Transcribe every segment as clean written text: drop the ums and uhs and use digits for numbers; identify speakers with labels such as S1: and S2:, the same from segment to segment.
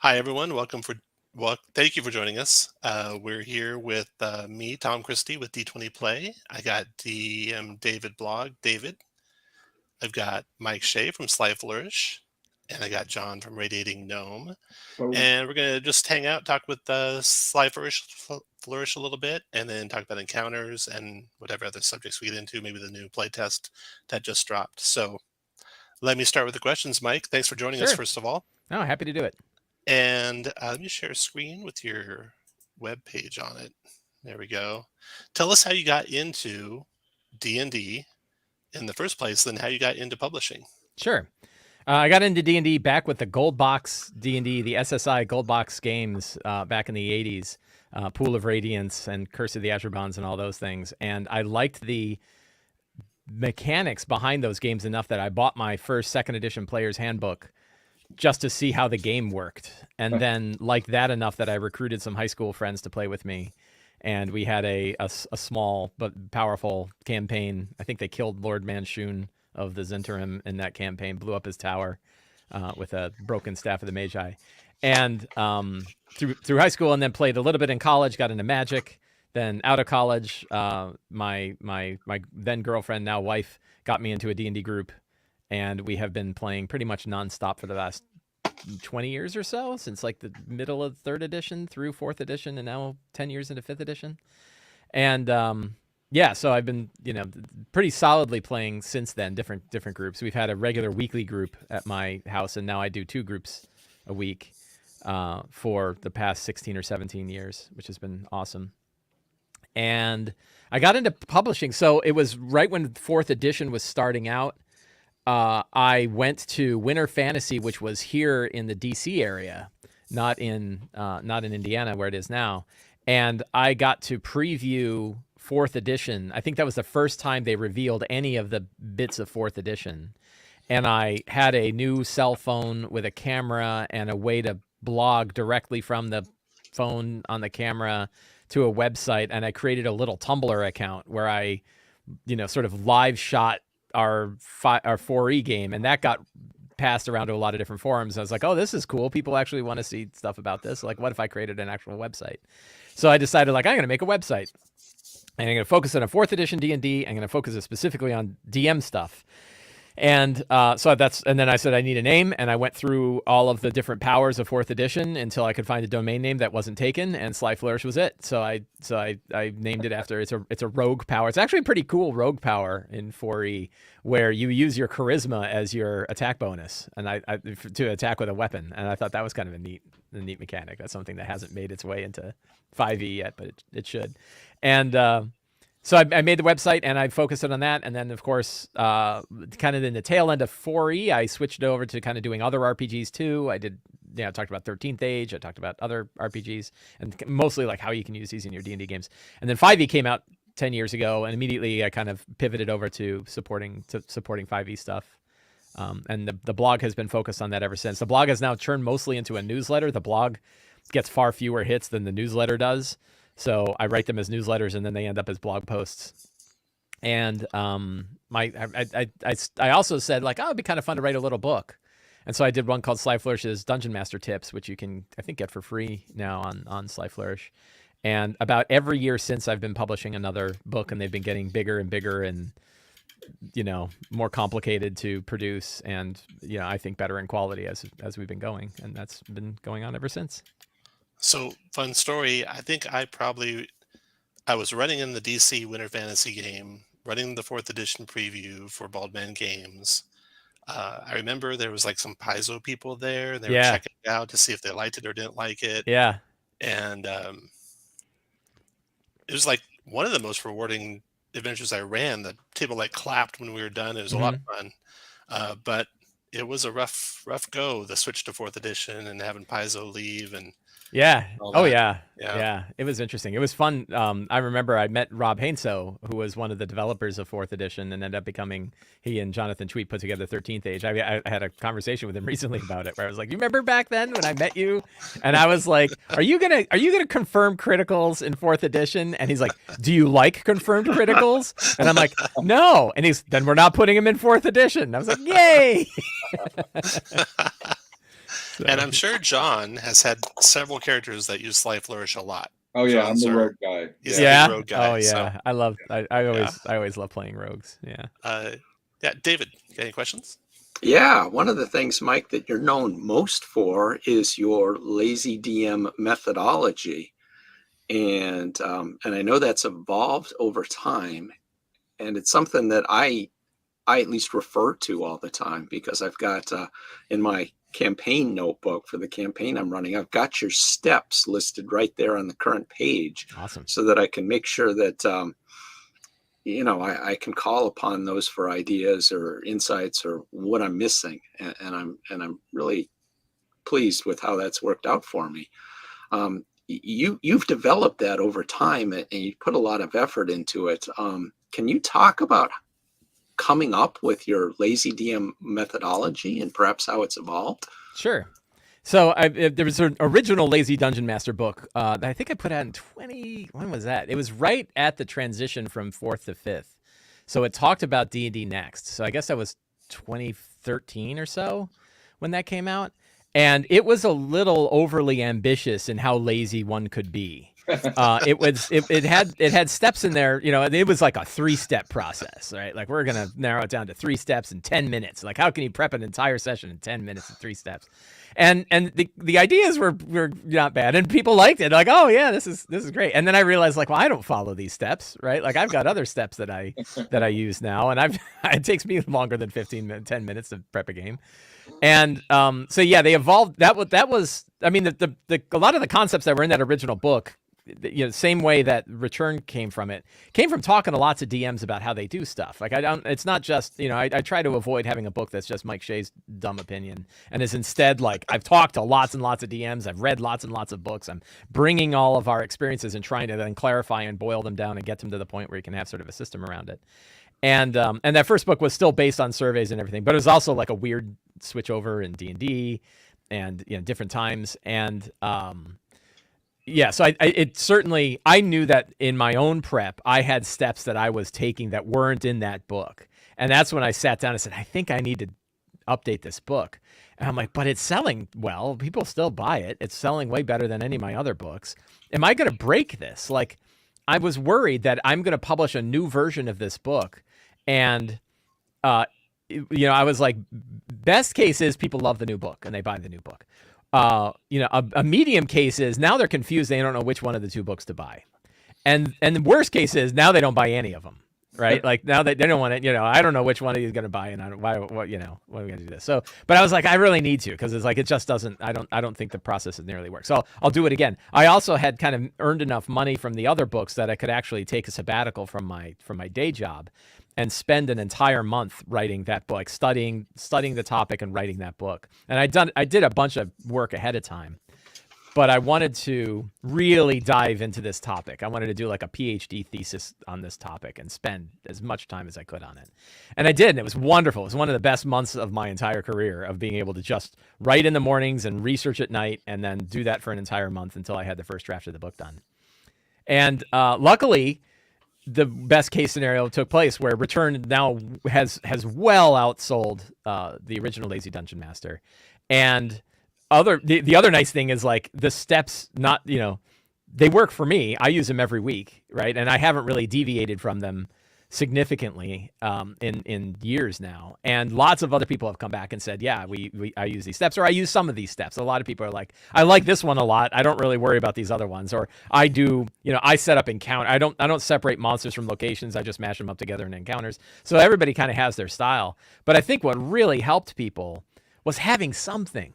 S1: Hi, everyone. Thank you for joining us. We're here with me, Tom Christie, with d20play. I got DM David Blog, David. I've got Mike Shea from Sly Flourish, and I got John from Radiating Gnome.
S2: Oh,
S1: And we're gonna just hang out, talk with Sly Flourish a little bit, and then talk about encounters and whatever other subjects we get into. Maybe the new playtest that just dropped. So let me start with the questions, Mike. Thanks for joining us,
S3: Sure.
S1: first of all.
S3: Oh, happy to do it.
S1: And let me share a screen with your web page on it. There we go. Tell us how you got into D&D in the first place, then how you got into publishing.
S3: Sure. I got into D&D back with the Gold Box D&D, the SSI Gold Box games back in the 80s, Pool of Radiance and Curse of the Azure Bonds and all those things. And I liked the mechanics behind those games enough that I bought my first second edition player's handbook just to see how the game worked. And then liked that enough that I recruited some high school friends to play with me. And we had a small but powerful campaign. I think they killed Lord Manshun of the Zhentarim in that campaign, blew up his tower with a broken staff of the Magi. And through high school, and then played a little bit in college, got into Magic. Then out of college, my then girlfriend, now wife, got me into a D&D group. And we have been playing pretty much nonstop for the last 20 years or so, since like the middle of 3rd edition through 4th edition, and now 10 years into 5th edition. And yeah, so I've been, pretty solidly playing since then, different groups. We've had a regular weekly group at my house, and now I do 2 groups a week for the past 16 or 17 years, which has been awesome. And I got into publishing. So it was right when 4th edition was starting out. I went to Winter Fantasy, which was here in the DC area, not in Indiana where it is now. And I got to preview 4th edition. I think that was the first time they revealed any of the bits of 4th edition. And I had a new cell phone with a camera and a way to blog directly from the phone on the camera to a website. And I created a little Tumblr account where I, sort of live shot our 4E game, and that got passed around to a lot of different forums. I was like, oh, this is cool. People actually want to see stuff about this. Like, what if I created an actual website? So I decided, like, I'm going to make a website. And I'm going to focus on a 4th edition D&D. I'm going to focus it specifically on DM stuff. And and then I said I need a name, and I went through all of the different powers of 4th edition until I could find a domain name that wasn't taken, and Sly Flourish was it. So I named it after it's a rogue power. It's actually a pretty cool rogue power in 4E where you use your charisma as your attack bonus, and I to attack with a weapon. And I thought that was kind of a neat mechanic. That's something that hasn't made its way into 5E yet, but it should. And so I made the website and I focused it on that. And then, of course, kind of in the tail end of 4E, I switched over to kind of doing other RPGs too. I did, I talked about 13th Age. I talked about other RPGs and mostly like how you can use these in your D&D games. And then 5E came out 10 years ago, and immediately I kind of pivoted over to supporting 5E stuff. And the blog has been focused on that ever since. The blog has now turned mostly into a newsletter. The blog gets far fewer hits than the newsletter does. So I write them as newsletters, and then they end up as blog posts. And I also said, like, oh, it'd be kind of fun to write a little book. And so I did one called Sly Flourish's Dungeon Master Tips, which you can, I think, get for free now on Sly Flourish. And about every year since, I've been publishing another book, and they've been getting bigger and bigger and, more complicated to produce, and, I think better in quality as we've been going. And that's been going on ever since.
S1: So, fun story. I think I was running in the DC Winter Fantasy game, running the 4th edition preview for Bald Man Games. I remember there was like some Paizo people there. They were checking it out to see if they liked it or didn't like it.
S3: Yeah.
S1: And it was like one of the most rewarding adventures I ran. The table like clapped when we were done. It was a lot of fun. But it was a rough go, the switch to 4th edition and having Paizo leave and
S3: yeah. Oh,
S1: yeah.
S3: It was interesting. It was fun. I remember I met Rob Hainso, who was one of the developers of 4th edition, and ended up becoming, he and Jonathan Tweet put together 13th Age. I had a conversation with him recently about it, where I was like, you remember back then when I met you? And I was like, are you gonna confirm criticals in 4th edition? And he's like, do you like confirmed criticals? And I'm like, no. And then we're not putting him in 4th edition. And I was like, yay. So,
S1: And I'm sure John has had several characters that use Sly Flourish a lot.
S2: Oh yeah, I'm
S1: John's
S2: the
S1: are-
S2: rogue guy.
S1: He's
S3: yeah.
S1: the big rogue guy.
S3: Oh
S1: So,
S3: yeah. I always love playing rogues. Yeah.
S1: yeah, David, any questions?
S4: Yeah, one of the things, Mike, that you're known most for is your lazy DM methodology, and I know that's evolved over time, and it's something that I at least refer to all the time because I've got in my campaign notebook for the campaign I'm running, I've got your steps listed right there on the current page.
S3: Awesome.
S4: So that I can make sure that I can call upon those for ideas or insights or what I'm missing, and I'm really pleased with how that's worked out for me. You've developed that over time, and you put a lot of effort into it. Can you talk about coming up with your lazy DM methodology and perhaps how it's evolved?
S3: Sure. So there was an original Lazy Dungeon Master book that I think I put out in when was that? It was right at the transition from 4th to 5th. So it talked about D&D Next. So I guess that was 2013 or so when that came out. And it was a little overly ambitious in how lazy one could be. It had steps in there, it was like a 3-step process, right? Like, we're going to narrow it down to 3 steps in 10 minutes. Like, how can you prep an entire session in 10 minutes in 3 steps? And the ideas were not bad, and people liked it. Like, oh yeah, this is great. And then I realized, like, well, I don't follow these steps, right? Like, I've got other steps that I use now, and it takes me longer than 10 minutes to prep a game. And so yeah, they evolved. That was I mean, a lot of the concepts that were in that original book, same way that Return came from talking to lots of DMs about how they do stuff. Like, it's not just, I try to avoid having a book that's just Mike Shea's dumb opinion, and is instead, like, I've talked to lots and lots of DMs. I've read lots and lots of books. I'm bringing all of our experiences and trying to then clarify and boil them down and get them to the point where you can have sort of a system around it. And that first book was still based on surveys and everything, but it was also like a weird switch over in D&D and different times. And yeah, so I knew that in my own prep, I had steps that I was taking that weren't in that book. And that's when I sat down and said, I think I need to update this book. And I'm like, but it's selling well. People still buy it. It's selling way better than any of my other books. Am I going to break this? Like, I was worried that I'm going to publish a new version of this book. And, I was like, best case is people love the new book and they buy the new book. A medium case is now they're confused. They don't know which one of the two books to buy. And the worst case is now they don't buy any of them, right? Like, now they don't want it, I don't know which one he's going to buy, and why are we going to do this? So, but I was like, I really need to, because it's like, it just doesn't, I don't think the process has nearly worked. So I'll do it again. I also had kind of earned enough money from the other books that I could actually take a sabbatical from my day job and spend an entire month writing that book, studying the topic and writing that book. And I did a bunch of work ahead of time, but I wanted to really dive into this topic. I wanted to do like a PhD thesis on this topic and spend as much time as I could on it. And I did, and it was wonderful. It was one of the best months of my entire career, of being able to just write in the mornings and research at night, and then do that for an entire month until I had the first draft of the book done. And luckily, the best case scenario took place, where Return now has well outsold the original Lazy Dungeon Master. And the other nice thing is, like, the steps, not, they work for me. I use them every week, right? And I haven't really deviated from them significantly in years now. And lots of other people have come back and said, yeah, I use these steps, or I use some of these steps. A lot of people are like, I like this one a lot. I don't really worry about these other ones. Or I do, I set up encounter. I don't separate monsters from locations. I just mash them up together in encounters. So everybody kind of has their style. But I think what really helped people was having something,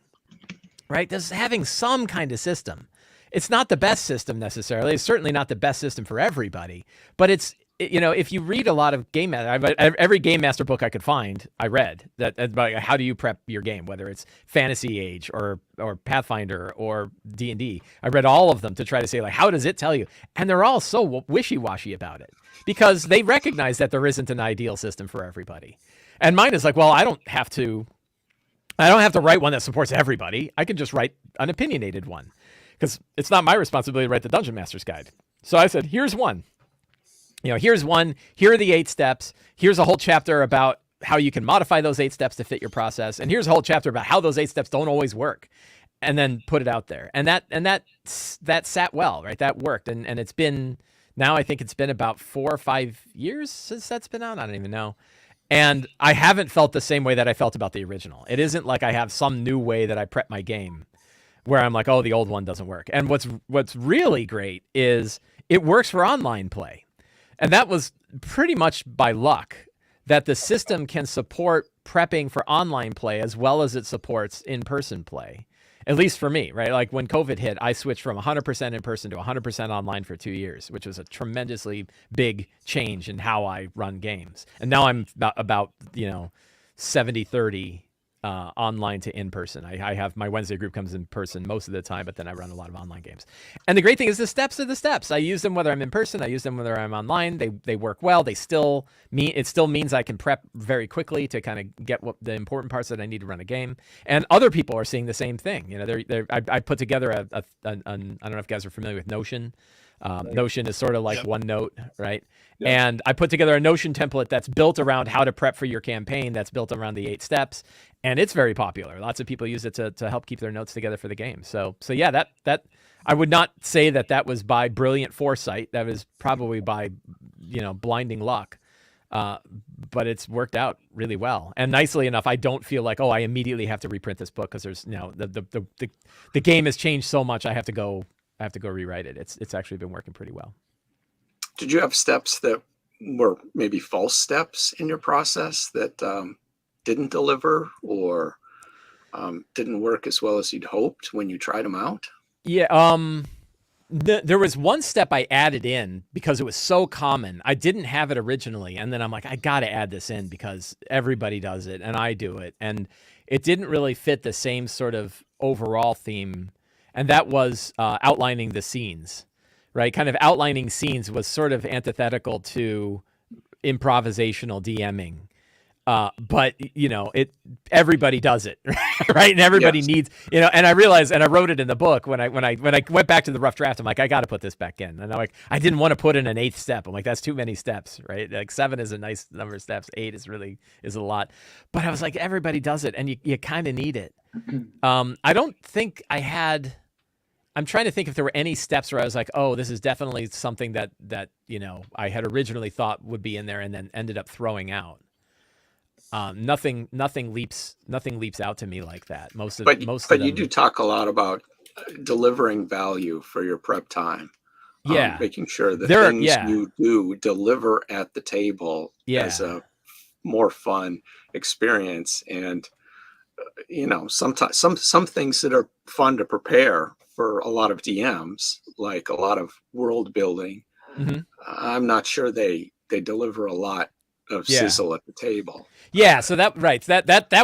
S3: right? Just having some kind of system. It's not the best system necessarily. It's certainly not the best system for everybody, but it's, if you read a lot of game master, every game master book I could find, I read that about how do you prep your game, whether it's Fantasy Age or Pathfinder or D&D. I read all of them to try to say, like, how does it tell you? And they're all so wishy-washy about it, because they recognize that there isn't an ideal system for everybody. And mine is like, well, I don't have to write one that supports everybody. I can just write an opinionated one, because it's not my responsibility to write the Dungeon Master's Guide. So I said, here's one. Here's one. Here are the 8 steps. Here's a whole chapter about how you can modify those 8 steps to fit your process. And here's a whole chapter about how those 8 steps don't always work, and then put it out there. And that sat well, right? That worked. And it's been, now I think it's been about 4 or 5 years since that's been out. I don't even know. And I haven't felt the same way that I felt about the original. It isn't like I have some new way that I prep my game where I'm like, oh, the old one doesn't work. And what's really great is it works for online play. And that was pretty much by luck, that the system can support prepping for online play as well as it supports in-person play. At least for me, right? Like when COVID hit, I switched from 100% in person to 100% online for 2 years, which was a tremendously big change in how I run games. And now I'm about 70-30 online to in person. I have my Wednesday group comes in person most of the time, but then I run a lot of online games. And the great thing is the steps are the steps. I use them whether I'm in person. I use them whether I'm online. They work well. It still means I can prep very quickly to kind of get what the important parts that I need to run a game. And other people are seeing the same thing. I put together I don't know if you guys are familiar with Notion. Notion is sort of like OneNote, right? Yep. And I put together a Notion template that's built around how to prep for your campaign, that's built around the 8 steps, and it's very popular. Lots of people use it to help keep their notes together for the game. So yeah, that I would not say that was by brilliant foresight. That was probably by blinding luck. But it's worked out really well. And nicely enough, I don't feel like, I immediately have to reprint this book because there's the game has changed so much. I have to go rewrite it. It's actually been working pretty well.
S4: Did you have steps that were maybe false steps in your process that didn't deliver or didn't work as well as you'd hoped when you tried them out?
S3: Yeah. There was one step I added in because it was so common. I didn't have it originally. And then I'm like, I got to add this in because everybody does it and I do it. And it didn't really fit the same sort of overall theme. And that was outlining the scenes, right? Kind of outlining scenes was sort of antithetical to improvisational DMing. But everybody does it, right? And everybody needs, and I realized, and I wrote it in the book when I went back to the rough draft, I'm like, I got to put this back in. And I'm like, I didn't want to put in an 8th step. I'm like, that's too many steps, right? Like 7 is a nice number of steps. 8 is a lot. But I was like, everybody does it. And you kind of need it. I don't think I'm trying to think if there were any steps where I was like, oh, this is definitely something that I had originally thought would be in there and then ended up throwing out. Nothing leaps out to me like that. But
S4: you do talk a lot about delivering value for your prep time. Making sure that things you do deliver at the table as a more fun experience. And sometimes some things that are fun to prepare for a lot of DMs, like a lot of world building, I'm not sure they deliver a lot of sizzle at the table.
S3: Yeah, so that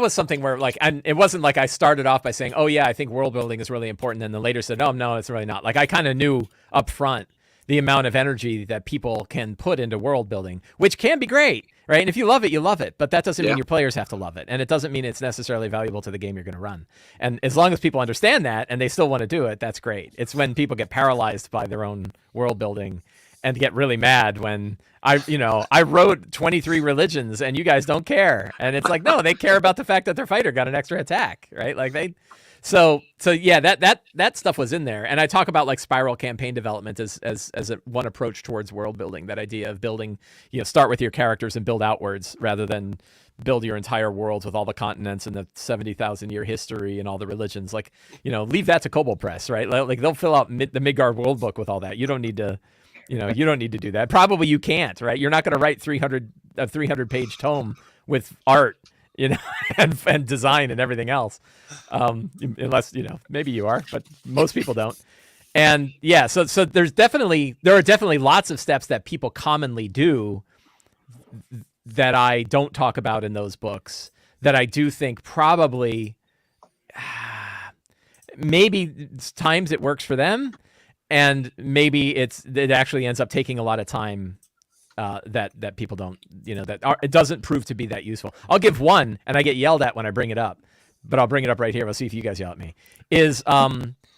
S3: was something where it wasn't like I started off by saying, oh yeah, I think world building is really important, and then later said, oh no, it's really not. Like I kind of knew up front the amount of energy that people can put into world building, which can be great, right? And if you love it, you love it, but that doesn't mean your players have to love it, and it doesn't mean it's necessarily valuable to the game you're going to run. And as long as people understand that and they still want to do it, that's great. It's when people get paralyzed by their own world building and get really mad when I wrote 23 religions and you guys don't care. And it's like, no, they care about the fact that their fighter got an extra attack, right? Like so yeah, that stuff was in there. And I talk about like spiral campaign development as one approach towards world building, that idea of building, start with your characters and build outwards rather than build your entire worlds with all the continents and the 70,000 year history and all the religions. Like, leave that to Kobold Press, right? Like they'll fill out the Midgard world book with all that. You don't need to do that. Probably you can't, right? You're not going to write 300 page tome with art, and design and everything else. Unless, maybe you are, but most people don't. And yeah, so there are definitely lots of steps that people commonly do that I don't talk about in those books that I do think probably maybe times it works for them. And maybe it actually ends up taking a lot of time that people don't, it doesn't prove to be that useful. I'll give one, and I get yelled at when I bring it up, but I'll bring it up right here. We'll see if you guys yell at me. Is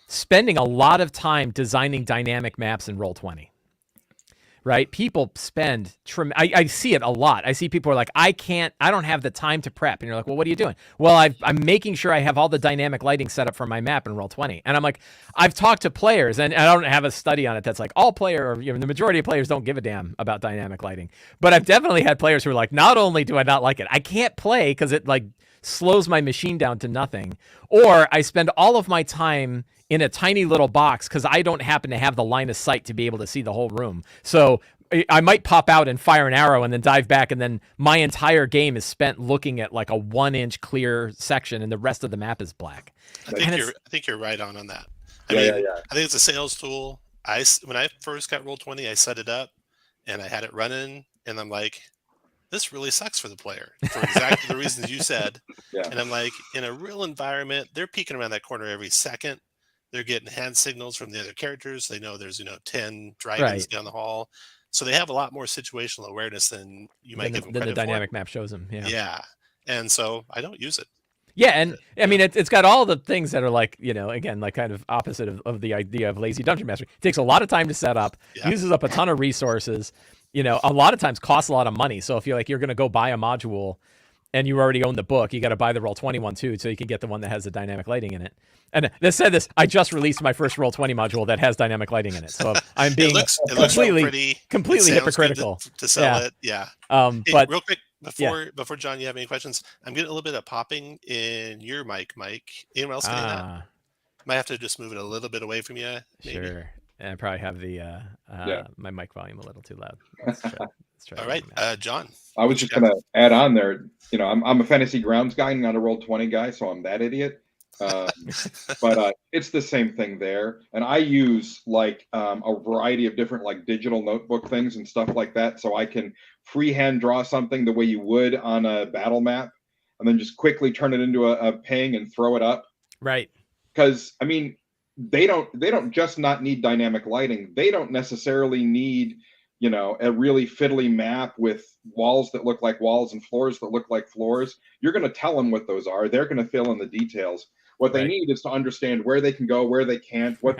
S3: spending a lot of time designing dynamic maps in Roll20. right? People spend, I see it a lot. I see people are like, I don't have the time to prep. And you're like, well, what are you doing? Well, I'm making sure I have all the dynamic lighting set up for my map in Roll20. And I'm like, I've talked to players, and I don't have a study on it that's like the majority of players don't give a damn about dynamic lighting. But I've definitely had players who are like, not only do I not like it, I can't play because it like slows my machine down to nothing. Or I spend all of my time in a tiny little box because I don't happen to have the line of sight to be able to see the whole room. So I might pop out and fire an arrow and then dive back, and then my entire game is spent looking at like a 1-inch clear section, and the rest of the map is black.
S1: I think you're right on that. I think it's a sales tool. When I first got Roll20, I set it up and I had it running, and I'm like, this really sucks for the player for exactly the reasons you said. Yeah. And I'm like, in a real environment, they're peeking around that corner every second. They're getting hand signals from the other characters. They know there's 10 dragons down the hall. So they have a lot more situational awareness than you might give them credit for.
S3: The dynamic map shows them. Yeah.
S1: Yeah. And so I don't use it.
S3: Yeah, and I mean, it's got all the things that are like, again, like kind of opposite of the idea of lazy dungeon mastery. It takes a lot of time to set up, uses up a ton of resources, a lot of times costs a lot of money. So if you're going to go buy a module and you already own the book, you got to buy the Roll20 one too, so you can get the one that has the dynamic lighting in it. And this, I just released my first Roll20 module that has dynamic lighting in it. So I'm being completely hypocritical
S1: to sell it. Yeah.
S3: But
S1: real quick, before John, you have any questions? I'm getting a little bit of popping in your mic, Mike. Anyone else getting that? Might have to just move it a little bit away from you. Maybe.
S3: Sure. And I probably have the my mic volume a little too loud. Let's try
S1: All right, John.
S2: I was just gonna add on there. I'm a fantasy grounds guy, not a Roll20 guy, so I'm that idiot. But it's the same thing there. And I use like a variety of different like digital notebook things and stuff like that, so I can freehand draw something the way you would on a battle map, and then just quickly turn it into a ping and throw it up.
S3: Right.
S2: Because I mean, they don't just not need dynamic lighting. They don't necessarily need a really fiddly map with walls that look like walls and floors that look like floors. You're going to tell them what those are. They're going to fill in the details. What they need is to understand where they can go, where they can't, what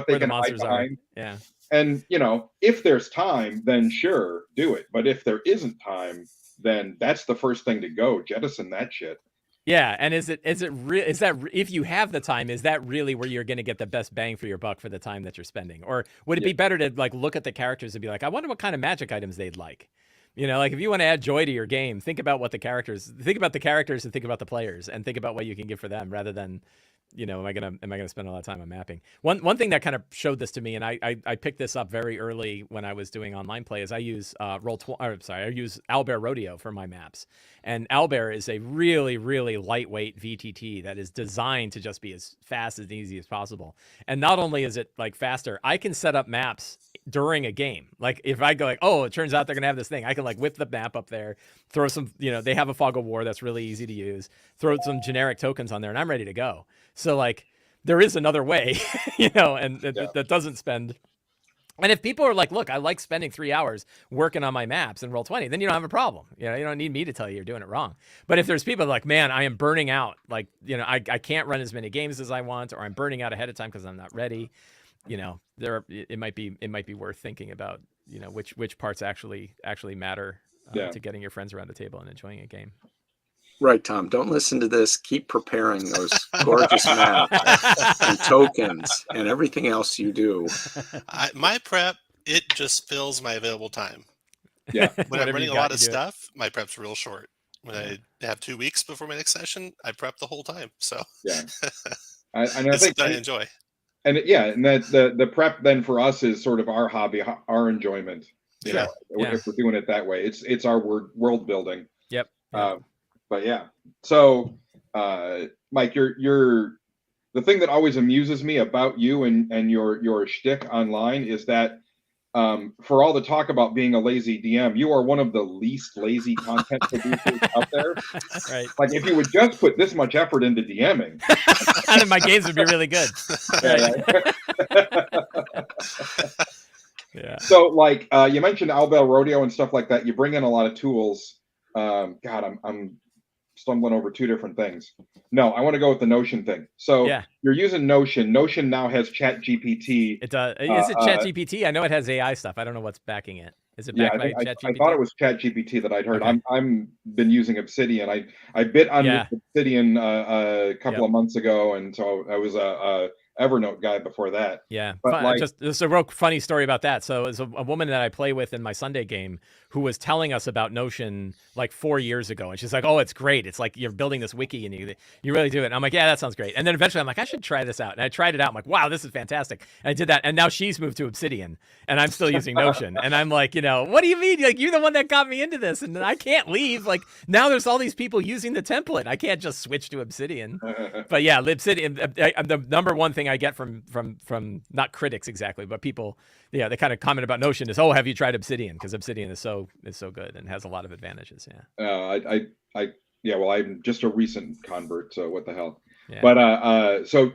S2: they can hide behind.
S3: Yeah.
S2: And if there's time, then sure, do it. But if there isn't time, then that's the first thing to go. Jettison that shit.
S3: Yeah, and is that if you have the time, is that really where you're going to get the best bang for your buck for the time that you're spending? Or would it be better to like look at the characters and be like, I wonder what kind of magic items they'd like? Like if you want to add joy to your game, think about the characters and think about the players and think about what you can give for them rather than, am I gonna spend a lot of time on mapping? One thing that kind of showed this to me, and I picked this up very early when I was doing online play, is I use I use Owlbear Rodeo for my maps. And Owlbear is a really, really lightweight VTT that is designed to just be as fast and easy as possible. And not only is it like faster, I can set up maps during a game. Like if I go like, oh, it turns out they're gonna have this thing, I can like whip the map up there, throw some, they have a Fog of War that's really easy to use, throw some generic tokens on there, and I'm ready to go. So like there is another way, and that doesn't spend. And if people are like, look, I like spending 3 hours working on my maps in Roll20, then you don't have a problem. You don't need me to tell you you're doing it wrong. But if there's people like, man, I am burning out, like, I can't run as many games as I want, or I'm burning out ahead of time because I'm not ready. It might be worth thinking about, which parts actually matter to getting your friends around the table and enjoying a game.
S4: Right, Tom. Don't listen to this. Keep preparing those gorgeous maps and tokens and everything else you do.
S1: My prep, it just fills my available time.
S2: Yeah.
S1: When I'm running a lot of stuff, my prep's real short. When I have 2 weeks before my next session, I prep the whole time. So
S2: yeah,
S1: I think I enjoy.
S2: And and that the prep then for us is sort of our hobby, our enjoyment. If we're doing it that way, it's our world building.
S3: Yep.
S2: But yeah, so Mike, you're the thing that always amuses me about you and your shtick online is that for all the talk about being a lazy DM, you are one of the least lazy content producers out there.
S3: Right.
S2: Like if you would just put this much effort into DMing,
S3: and my games would be really good. Yeah.
S2: So like you mentioned Owlbear Rodeo and stuff like that. You bring in a lot of tools. God, I'm stumbling over two different things. No, I want to go with the Notion thing. So you're using Notion. Notion now has Chat GPT.
S3: It does. Is it Chat GPT? I know it has AI stuff. I don't know what's backing it. Is it
S2: Yeah,
S3: backed
S2: I
S3: by
S2: think I
S3: ChatGPT?
S2: thought it was ChatGPT that I'd heard.
S3: Okay.
S2: I'm been using Obsidian. I bit on
S3: Yeah.
S2: Obsidian a couple
S3: Yep.
S2: of months ago, and so I was a Evernote guy before that.
S3: Yeah,
S2: But like,
S3: just a real funny story about that. So, it's a woman that I play with in my Sunday game who was telling us about Notion like 4 years ago, and she's like, "Oh, it's great. It's like you're building this wiki, and you really do it." And I'm like, "Yeah, that sounds great." And then eventually, I'm like, "I should try this out." And I tried it out. I'm like, "Wow, this is fantastic." And I did that, and now she's moved to Obsidian, and I'm still using Notion. And I'm like, what do you mean? Like, you're the one that got me into this, and I can't leave. Like, now there's all these people using the template. I can't just switch to Obsidian. But yeah, Obsidian. The number one thing I get from not critics exactly, but people, yeah, they kind of comment about Notion is, "Oh, have you tried Obsidian?" Because Obsidian is so good and has a lot of advantages. Yeah.
S2: yeah, well, I'm just a recent convert, so what the hell.
S3: Yeah.
S2: But so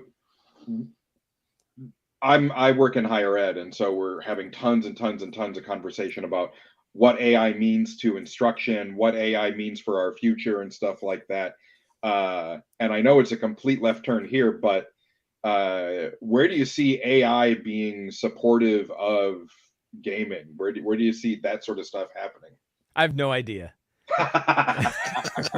S2: I work in higher ed, and so we're having tons and tons and tons of conversation about what AI means to instruction, what AI means for our future, and stuff like that. And I know it's a complete left turn here, but where do you see AI being supportive of gaming? Where do you see that sort of stuff happening?
S3: I have no idea.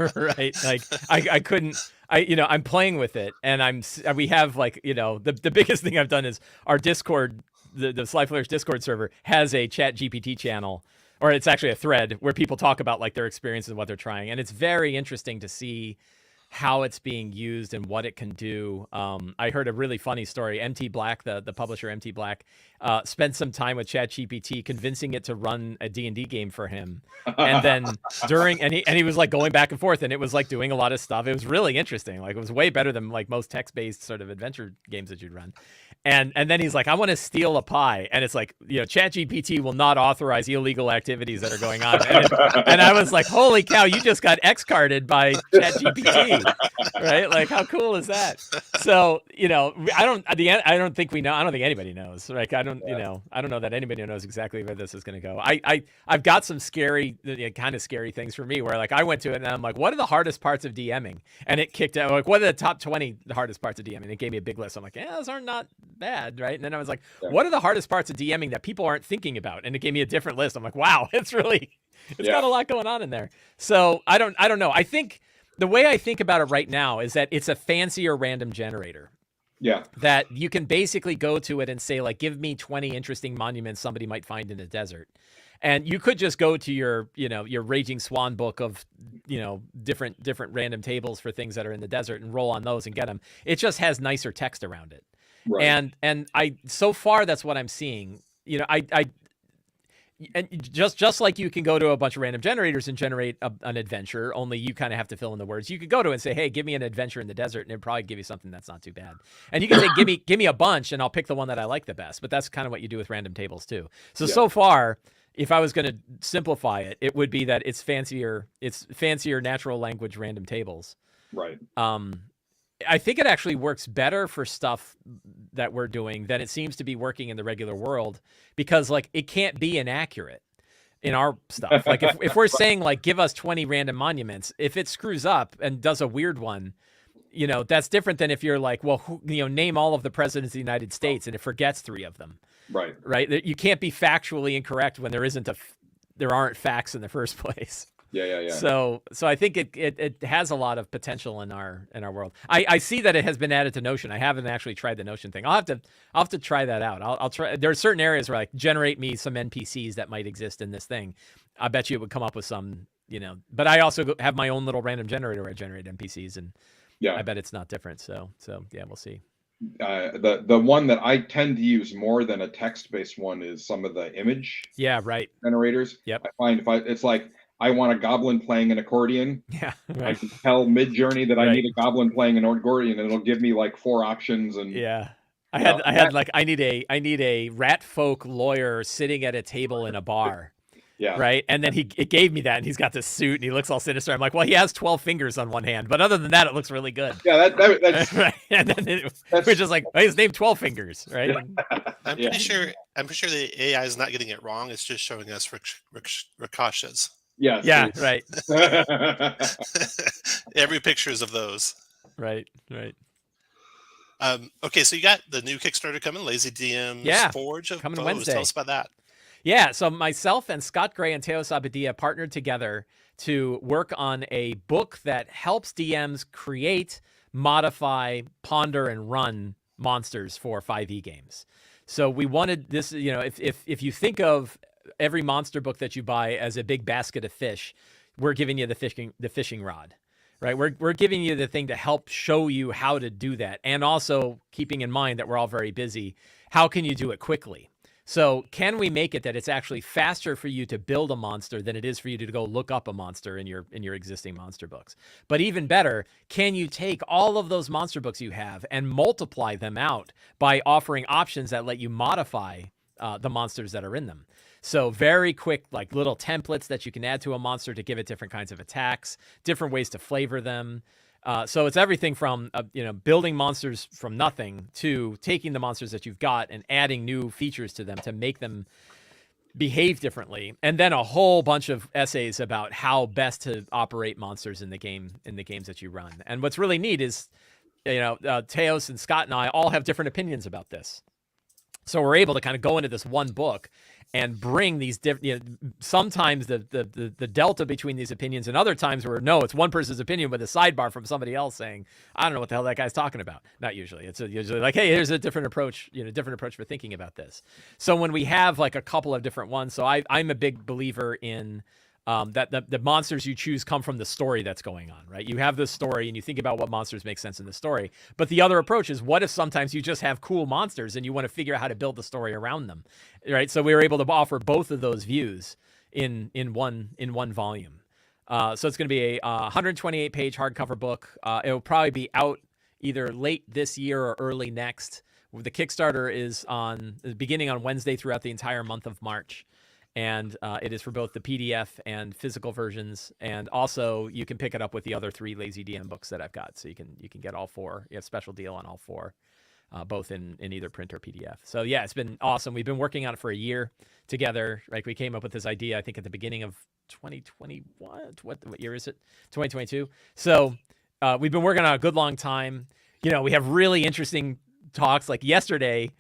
S3: Right, like I couldn't. I'm playing with it, and we have like, the biggest thing I've done is our Discord, the Sly Flourish Discord server has a Chat GPT channel, or it's actually a thread where people talk about like their experiences and what they're trying, and it's very interesting to see how it's being used and what it can do. I heard a really funny story. MT Black, the publisher MT Black, spent some time with ChatGPT convincing it to run a D&D game for him. And then he was like going back and forth, and it was like doing a lot of stuff. It was really interesting. Like, it was way better than like most text-based sort of adventure games that you'd run. And then he's like, "I want to steal a pie." And it's like, ChatGPT will not authorize illegal activities that are going on. And I was like, holy cow, you just got X-carded by ChatGPT, right? Like, how cool is that? So, I don't think we know. I don't think anybody knows. Like, I don't know that anybody knows exactly where this is going to go. I've got some scary, kind of scary things for me where like I went to it and I'm like, what are the hardest parts of DMing? And it kicked out like, what are the top 20 hardest parts of DMing? It gave me a big list. I'm like, yeah, those are not bad, right? And then I was like, what are the hardest parts of DMing that people aren't thinking about? And it gave me a different list. I'm like, wow, it's got a lot going on in there. So I don't know. I think the way I think about it right now is that it's a fancier random generator.
S2: Yeah.
S3: That you can basically go to it and say, like, give me 20 interesting monuments somebody might find in a desert. And you could just go to your Raging Swan book of, different random tables for things that are in the desert and roll on those and get them. It just has nicer text around it. Right. And so far that's what I'm seeing. And just like you can go to a bunch of random generators and generate an adventure, only you kind of have to fill in the words. You could go to it and say, "Hey, give me an adventure in the desert," and it'll probably give you something that's not too bad. And you can say, "Give me a bunch," and I'll pick the one that I like the best. But that's kind of what you do with random tables too. So far, if I was going to simplify it, it would be that it's fancier natural language random tables.
S2: Right.
S3: I think it actually works better for stuff that we're doing than it seems to be working in the regular world, because like it can't be inaccurate in our stuff. Like if we're saying like, give us 20 random monuments, if it screws up and does a weird one, that's different than if you're like, well, name all of the presidents of the United States, and it forgets 3 of them.
S2: Right.
S3: Right. You can't be factually incorrect when there aren't facts in the first place.
S2: Yeah.
S3: So I think it has a lot of potential in our world. I see that it has been added to Notion. I haven't actually tried the Notion thing. I'll have to try that out. I'll try. There are certain areas where like generate me some NPCs that might exist in this thing. I bet you it would come up with some, but I also have my own little random generator where I generate NPCs, and I bet it's not different. So yeah, we'll see.
S2: The one that I tend to use more than a text-based one is some of the image generators.
S3: Yep.
S2: I find it's like, I want a goblin playing an accordion.
S3: Yeah, right.
S2: I can tell mid-journey that I need a goblin playing an accordion, and it'll give me like 4 options. And
S3: I need a rat folk lawyer sitting at a table in a bar.
S2: Yeah.
S3: Right. And then it gave me that, and he's got this suit and he looks all sinister. I'm like, well, he has 12 fingers on one hand, but other than that, it looks really good.
S2: Yeah, that's
S3: right. And then we're just like, his name 12 fingers, right?
S1: I'm pretty sure the AI is not getting it wrong. It's just showing us ricochet's.
S2: Yes.
S3: Yeah. Right.
S1: Every picture is of those.
S3: Right.
S1: Okay, so you got the new Kickstarter coming, Lazy DM's Forge of
S3: coming
S1: Foes.
S3: Wednesday.
S1: Tell us about that.
S3: Yeah, so myself and Scott Gray and Teo Sabadia partnered together to work on a book that helps DMs create, modify, ponder, and run monsters for 5e games. So we wanted this, you know, if you think of every monster book that you buy as a big basket of fish, we're giving you the fishing rod. Right, we're giving you the thing to help show you how to do that, and also keeping in mind that we're all very busy. How can you do it quickly? So can we make it that it's actually faster for you to build a monster than it is for you to go look up a monster in your existing monster books? But even better, can you take all of those monster books you have and multiply them out by offering options that let you modify the monsters that are in them? So very quick, like little templates that you can add to a monster to give it different kinds of attacks, different ways to flavor them. So it's everything from, building monsters from nothing to taking the monsters that you've got and adding new features to them to make them behave differently. And then a whole bunch of essays about how best to operate monsters in the games that you run. And what's really neat is, Teos and Scott and I all have different opinions about this. So we're able to kind of go into this one book and bring these different, sometimes the delta between these opinions, and other times where no, it's one person's opinion with a sidebar from somebody else saying, I don't know what the hell that guy's talking about. Not usually. It's usually like, hey, here's a different approach, different approach for thinking about this. So when we have like a couple of different ones, so I'm a big believer in that the monsters you choose come from the story that's going on, right? You have this story and you think about what monsters make sense in the story. But the other approach is, what if sometimes you just have cool monsters and you want to figure out how to build the story around them, right? So we were able to offer both of those views in one volume. So it's going to be a 128-page hardcover book. It will probably be out either late this year or early next. The Kickstarter is beginning on Wednesday throughout the entire month of March. And it is for both the PDF and physical versions, and also you can pick it up with the other 3 Lazy DM books that I've got. So you can get all 4. You have a special deal on all 4, both in either print or PDF. So yeah, it's been awesome. We've been working on it for a year together. Like, we came up with this idea, I think, at the beginning of 2021. What year is it? 2022. So we've been working on a good long time. We have really interesting talks. Like yesterday,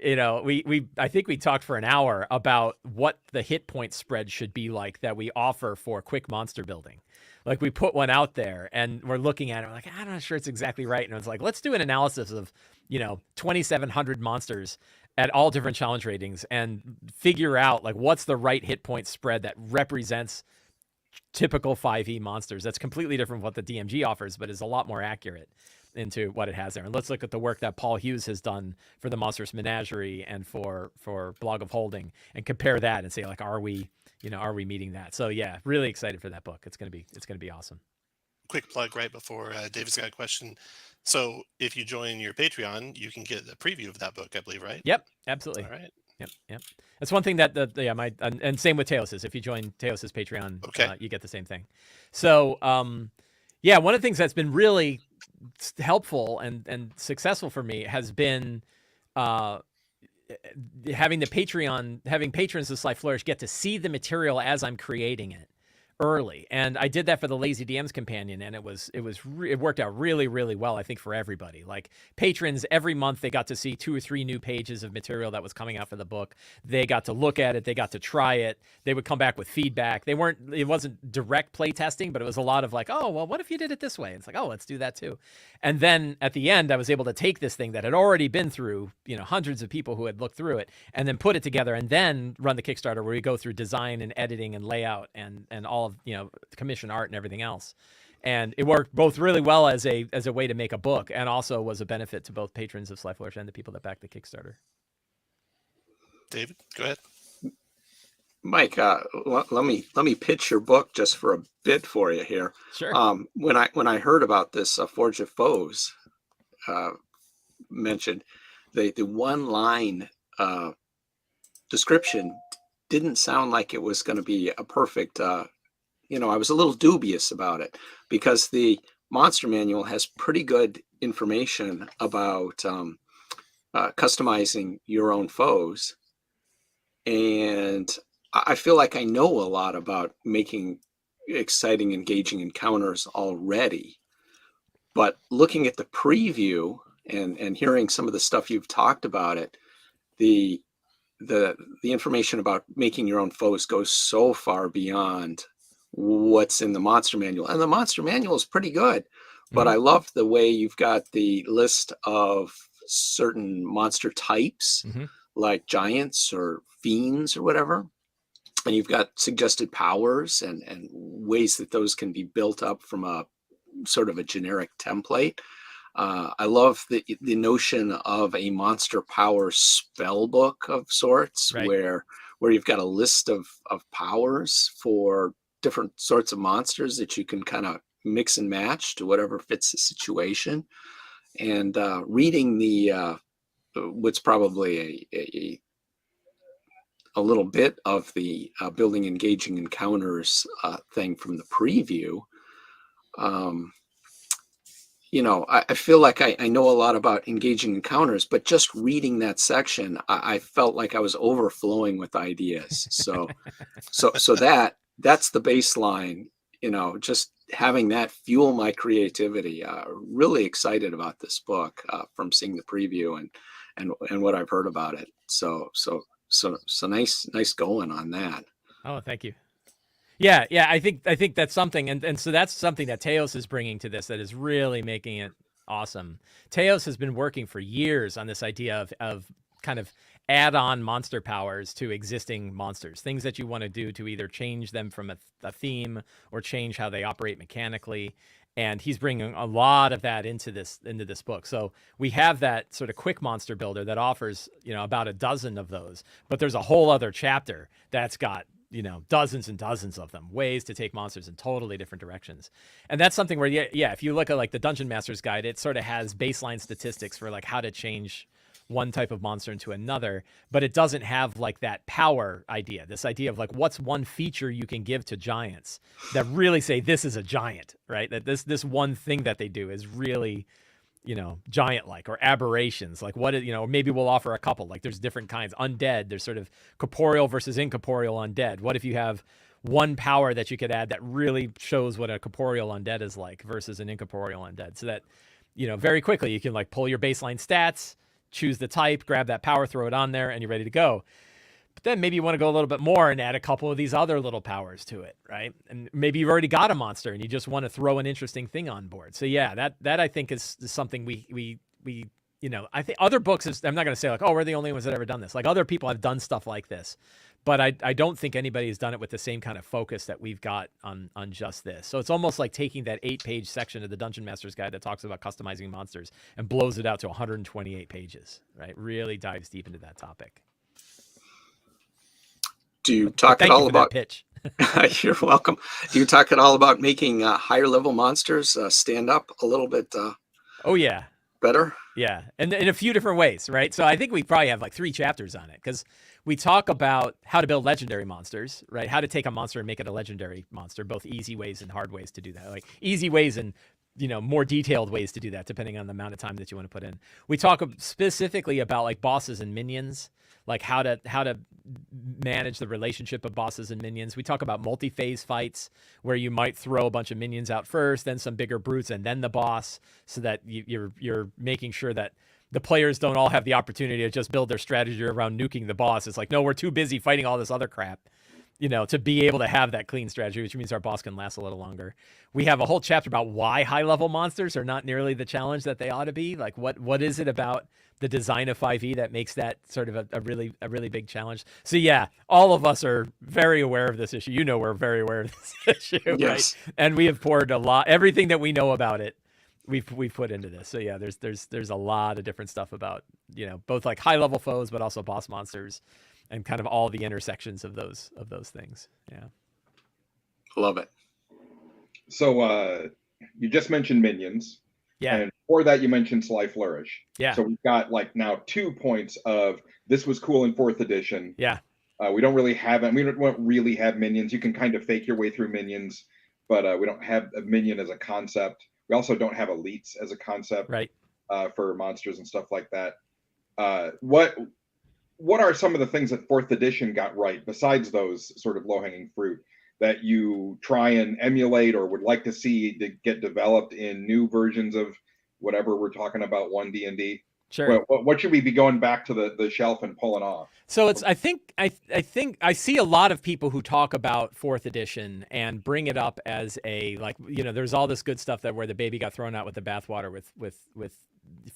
S3: I think we talked for an hour about what the hit point spread should be like that we offer for quick monster building. Like, we put one out there and we're looking at it. We're like, I'm not sure it's exactly right. And it's like, let's do an analysis of, 2,700 monsters at all different challenge ratings and figure out like what's the right hit point spread that represents typical 5e monsters. That's completely different from what the DMG offers, but is a lot more accurate into what it has there. And let's look at the work that Paul Hughes has done for the Monstrous Menagerie and for Blog of Holding, and compare that and say, like, are we meeting that? So yeah, really excited for that book. It's gonna be awesome.
S1: Quick plug right before David's got a question. So if you join your Patreon, you can get a preview of that book, I believe, right?
S3: Yep, absolutely.
S1: All right.
S3: Yep. That's one thing that and same with Teos's. If you join Teos's Patreon,
S1: okay,
S3: you get the same thing. So yeah, one of the things that's been really helpful and successful for me has been having patrons of Sly Flourish get to see the material as I'm creating it early. And I did that for the Lazy DMs companion, and it worked out really, really well, I think, for everybody. Like, patrons, every month they got to see 2 or 3 new pages of material that was coming out for the book. They got to look at it, they got to try it, they would come back with feedback. It wasn't direct play testing, but it was a lot of like, oh, well, what if you did it this way? It's like, oh, let's do that too. And then at the end, I was able to take this thing that had already been through, hundreds of people who had looked through it, and then put it together, and then run the Kickstarter where we go through design and editing and layout and all of, commission art and everything else. And it worked both really well as a way to make a book, and also was a benefit to both patrons of Sly Flourish and the people that backed the Kickstarter.
S1: David, go ahead.
S4: Mike, let me pitch your book just for a bit for you here.
S3: Sure.
S4: When I heard about this Forge of Foes mentioned, the one line description didn't sound like it was going to be a perfect. I was a little dubious about it, because the monster manual has pretty good information about customizing your own foes. And I feel like I know a lot about making exciting, engaging encounters already. But looking at the preview and hearing some of the stuff you've talked about it, the the information about making your own foes goes so far beyond what's in the monster manual, and the monster manual is pretty good. But I love the way you've got the list of certain monster types, like giants or fiends or whatever, and you've got suggested powers and ways that those can be built up from a sort of a generic template. I love the notion of a monster power spell book of sorts,
S3: Right.
S4: where you've got a list of powers for different sorts of monsters that you can kind of mix and match to whatever fits the situation. And reading the what's probably a little bit of the building engaging encounters thing from the preview, you know, I feel like I know a lot about engaging encounters, but just reading that section, I felt like I was overflowing with ideas. So that's the baseline, you know, just having that fuel my creativity. Really excited about this book from seeing the preview and what I've heard about it. So nice going on that.
S3: Oh, thank you. Yeah, I think that's something, and so that's something that Teos is bringing to this that is really making it awesome. Teos has been working for years on this idea of kind of add-on monster powers to existing monsters, things that you want to do to either change them from a theme or change how they operate mechanically. And he's bringing a lot of that into this book. So we have that sort of quick monster builder that offers, you know, about a dozen of those, but there's a whole other chapter that's got, you know, dozens and dozens of them, ways to take monsters in totally different directions. And that's something where, yeah, if you look at like the Dungeon Master's Guide, it sort of has baseline statistics for like how to change one type of monster into another, but it doesn't have like that power idea, this idea of like what's one feature you can give to giants that really say this is a giant, right? That this one thing that they do is really, you know, giant-like, or aberrations. Like what, you know, maybe we'll offer a couple, like there's different kinds. Undead, there's sort of corporeal versus incorporeal undead. What if you have one power that you could add that really shows what a corporeal undead is like versus an incorporeal undead? So that, you know, very quickly you can like pull your baseline stats, choose the type, grab that power, throw it on there, and you're ready to go. But then maybe you want to go a little bit more and add a couple of these other little powers to it, right? And maybe you've already got a monster and you just want to throw an interesting thing on board. So yeah, that I think is something we you know, I think other books is, I'm not going to say like, oh, we're the only ones that ever done this. Like other people have done stuff like this, but I don't think anybody has done it with the same kind of focus that we've got on just this. So it's almost like taking that 8-page section of the Dungeon Master's Guide that talks about customizing monsters and blows it out to 128 pages, right? Really dives deep into that topic.
S4: Do you talk at all about
S3: pitch?
S4: You're welcome. Do you talk at all about making higher level monsters stand up a little bit?
S3: Oh yeah,
S4: better.
S3: Yeah, and in a few different ways, right? So I think we probably have like 3 chapters on it, because we talk about how to build legendary monsters, right? How to take a monster and make it a legendary monster, both easy ways and hard ways to do that. Like easy ways and, you know, more detailed ways to do that, depending on the amount of time that you want to put in. We talk specifically about like bosses and minions, like how to manage the relationship of bosses and minions. We talk about multi-phase fights where you might throw a bunch of minions out first, then some bigger brutes, and then the boss, so that you're making sure that the players don't all have the opportunity to just build their strategy around nuking the boss. It's like, no, we're too busy fighting all this other crap, you know, to be able to have that clean strategy, which means our boss can last a little longer. We have a whole chapter about why high-level monsters are not nearly the challenge that they ought to be. Like, what is it about the design of 5e that makes that sort of a really big challenge? So yeah, all of us are very aware of this issue. You know, we're very aware of this issue,
S4: yes.
S3: Right? And we have poured a lot, everything that we know about it, we've put into this. So yeah, there's a lot of different stuff about, you know, both like high-level foes, but also boss monsters, and kind of all the intersections of those things. Yeah.
S4: Love it.
S2: So you just mentioned minions.
S3: Yeah.
S2: And for that, you mentioned Sly Flourish.
S3: Yeah.
S2: So we've got like now 2 points of this was cool in 4th edition.
S3: Yeah.
S2: We don't really have it. We don't really have minions. You can kind of fake your way through minions, but we don't have a minion as a concept. We also don't have elites as a concept,
S3: right?
S2: For monsters and stuff like that. What are some of the things that 4th edition got right, besides those sort of low-hanging fruit, that you try and emulate or would like to see to get developed in new versions of whatever we're talking about, 1D&D?
S3: Sure.
S2: What should we be going back to the shelf and pulling off?
S3: So I think I see a lot of people who talk about 4th edition and bring it up as a, like, there's all this good stuff that where the baby got thrown out with the bathwater with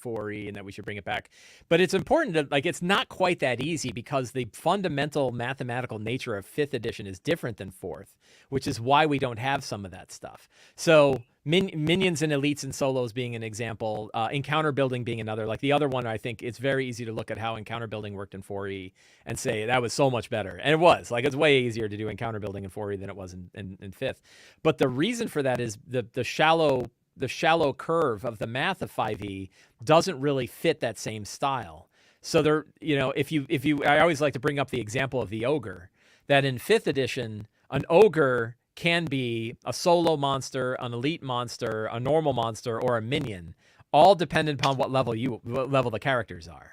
S3: 4E, and that we should bring it back. But it's important to, like, it's not quite that easy, because the fundamental mathematical nature of 5th edition is different than 4th, which is why we don't have some of that stuff. So minions and elites and solos being an example, encounter building being another. Like the other one, I think it's very easy to look at how encounter building worked in 4E and say that was so much better. And it was, like, it's way easier to do encounter building in 4E than it was in 5th. But the reason for that is the shallow curve of the math of 5E doesn't really fit that same style. So there, I always like to bring up the example of the ogre, that in 5th edition, an ogre can be a solo monster, an elite monster, a normal monster, or a minion, all dependent upon what level the characters are,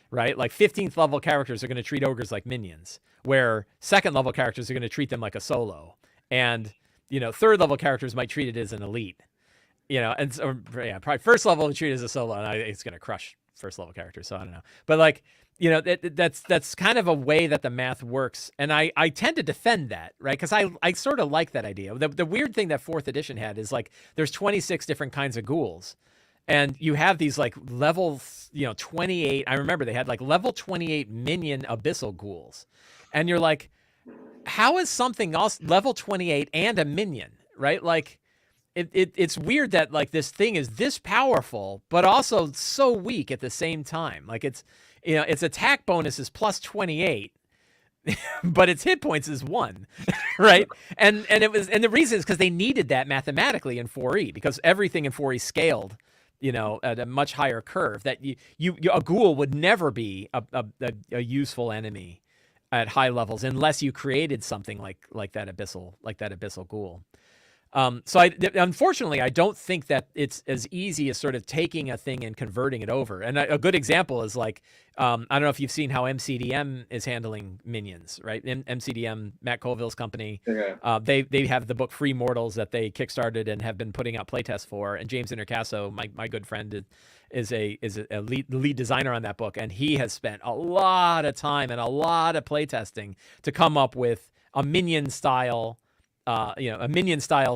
S3: right? Like 15th level characters are going to treat ogres like minions, where 2nd level characters are going to treat them like a solo, and 3rd level characters might treat it as an elite, and so, yeah, probably 1st level treat it as a solo, and it's going to crush 1st level characters. So I don't know, but like, that's kind of a way that the math works. And I tend to defend that, right? Because I sort of like that idea. The weird thing that 4th edition had is, like, there's 26 different kinds of ghouls. And you have these, like, level, 28. I remember they had, like, level 28 minion abyssal ghouls. And you're like, how is something else level 28 and a minion, right? Like, it's weird that, like, this thing is this powerful, but also so weak at the same time. Like, its attack bonus is plus 28, but its hit points is 1, right? And the reason is because they needed that mathematically in 4E, because everything in 4E scaled, at a much higher curve, that a ghoul would never be a useful enemy at high levels unless you created something like that abyssal ghoul. So unfortunately, I don't think that it's as easy as sort of taking a thing and converting it over. And a good example is, like, I don't know if you've seen how MCDM is handling minions, right? MCDM, Matt Colville's company,
S2: Yeah.
S3: they have the book Free Mortals that they kickstarted and have been putting out playtests for. And James Intercasso, my good friend, is a lead designer on that book, and he has spent a lot of time and a lot of playtesting to come up with a minion style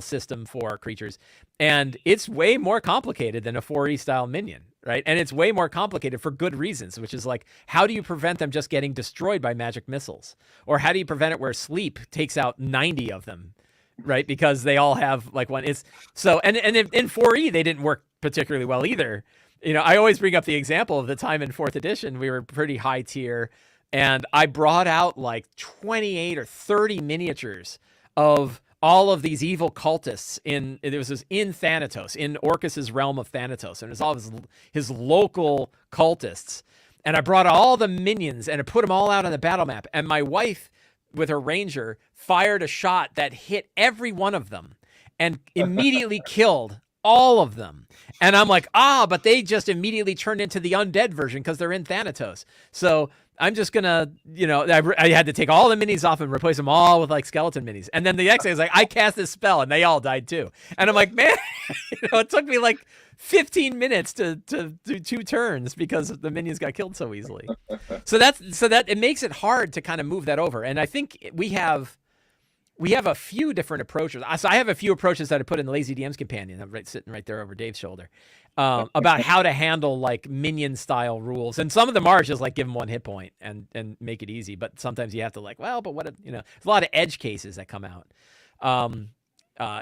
S3: system for creatures. And it's way more complicated than a 4E style minion, right? And it's way more complicated for good reasons, which is, like, how do you prevent them just getting destroyed by magic missiles? Or how do you prevent it where sleep takes out 90 of them, right? Because they all have, like, one. It's so, and in 4E, they didn't work particularly well either. I always bring up the example of the time in 4th edition, we were pretty high tier, and I brought out like 28 or 30 miniatures of all of these evil cultists in Thanatos, in Orcus's realm of Thanatos, and it was all his local cultists. And I brought all the minions and I put them all out on the battle map. And my wife, with her ranger, fired a shot that hit every one of them and immediately killed all of them. And I'm like, but they just immediately turned into the undead version because they're in Thanatos. So I'm just gonna, I had to take all the minis off and replace them all with, like, skeleton minis. And then the next day I was like, I cast this spell and they all died too. And I'm like, man, it took me like 15 minutes to do 2 turns because the minions got killed so easily. So that it makes it hard to kind of move that over. And I think we have a few different approaches. So I have a few approaches that I put in the Lazy DM's companion, sitting right there over Dave's shoulder, about how to handle, like, minion style rules. And some of them are just like give them 1 hit point and make it easy. But sometimes you have to, like, well, but what, there's a lot of edge cases that come out.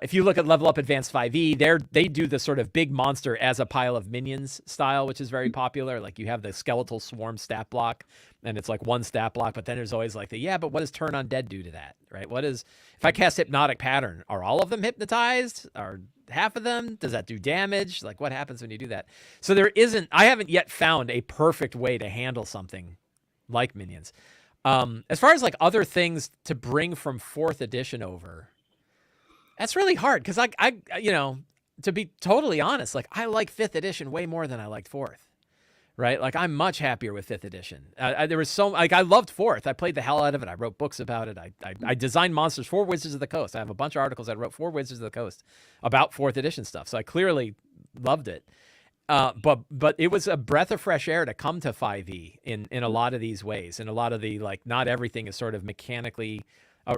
S3: If you look at Level Up Advanced 5e, they do the sort of big monster as a pile of minions style, which is very popular. Like, you have the skeletal swarm stat block, and it's like 1 stat block, but then there's always like but what does Turn Undead do to that, right? If I cast Hypnotic Pattern, are all of them hypnotized? Are half of them? Does that do damage? Like, what happens when you do that? So I haven't yet found a perfect way to handle something like minions. As far as, like, other things to bring from 4th edition over, that's really hard, because I to be totally honest, like, I like 5th edition way more than I liked 4th, right? Like, I'm much happier with 5th edition. I loved 4th. I played the hell out of it. I wrote books about it. I designed monsters for Wizards of the Coast. I have a bunch of articles I wrote for Wizards of the Coast about 4th edition stuff. So I clearly loved it. but it was a breath of fresh air to come to 5e in a lot of these ways. And a lot of the, like, not everything is sort of mechanically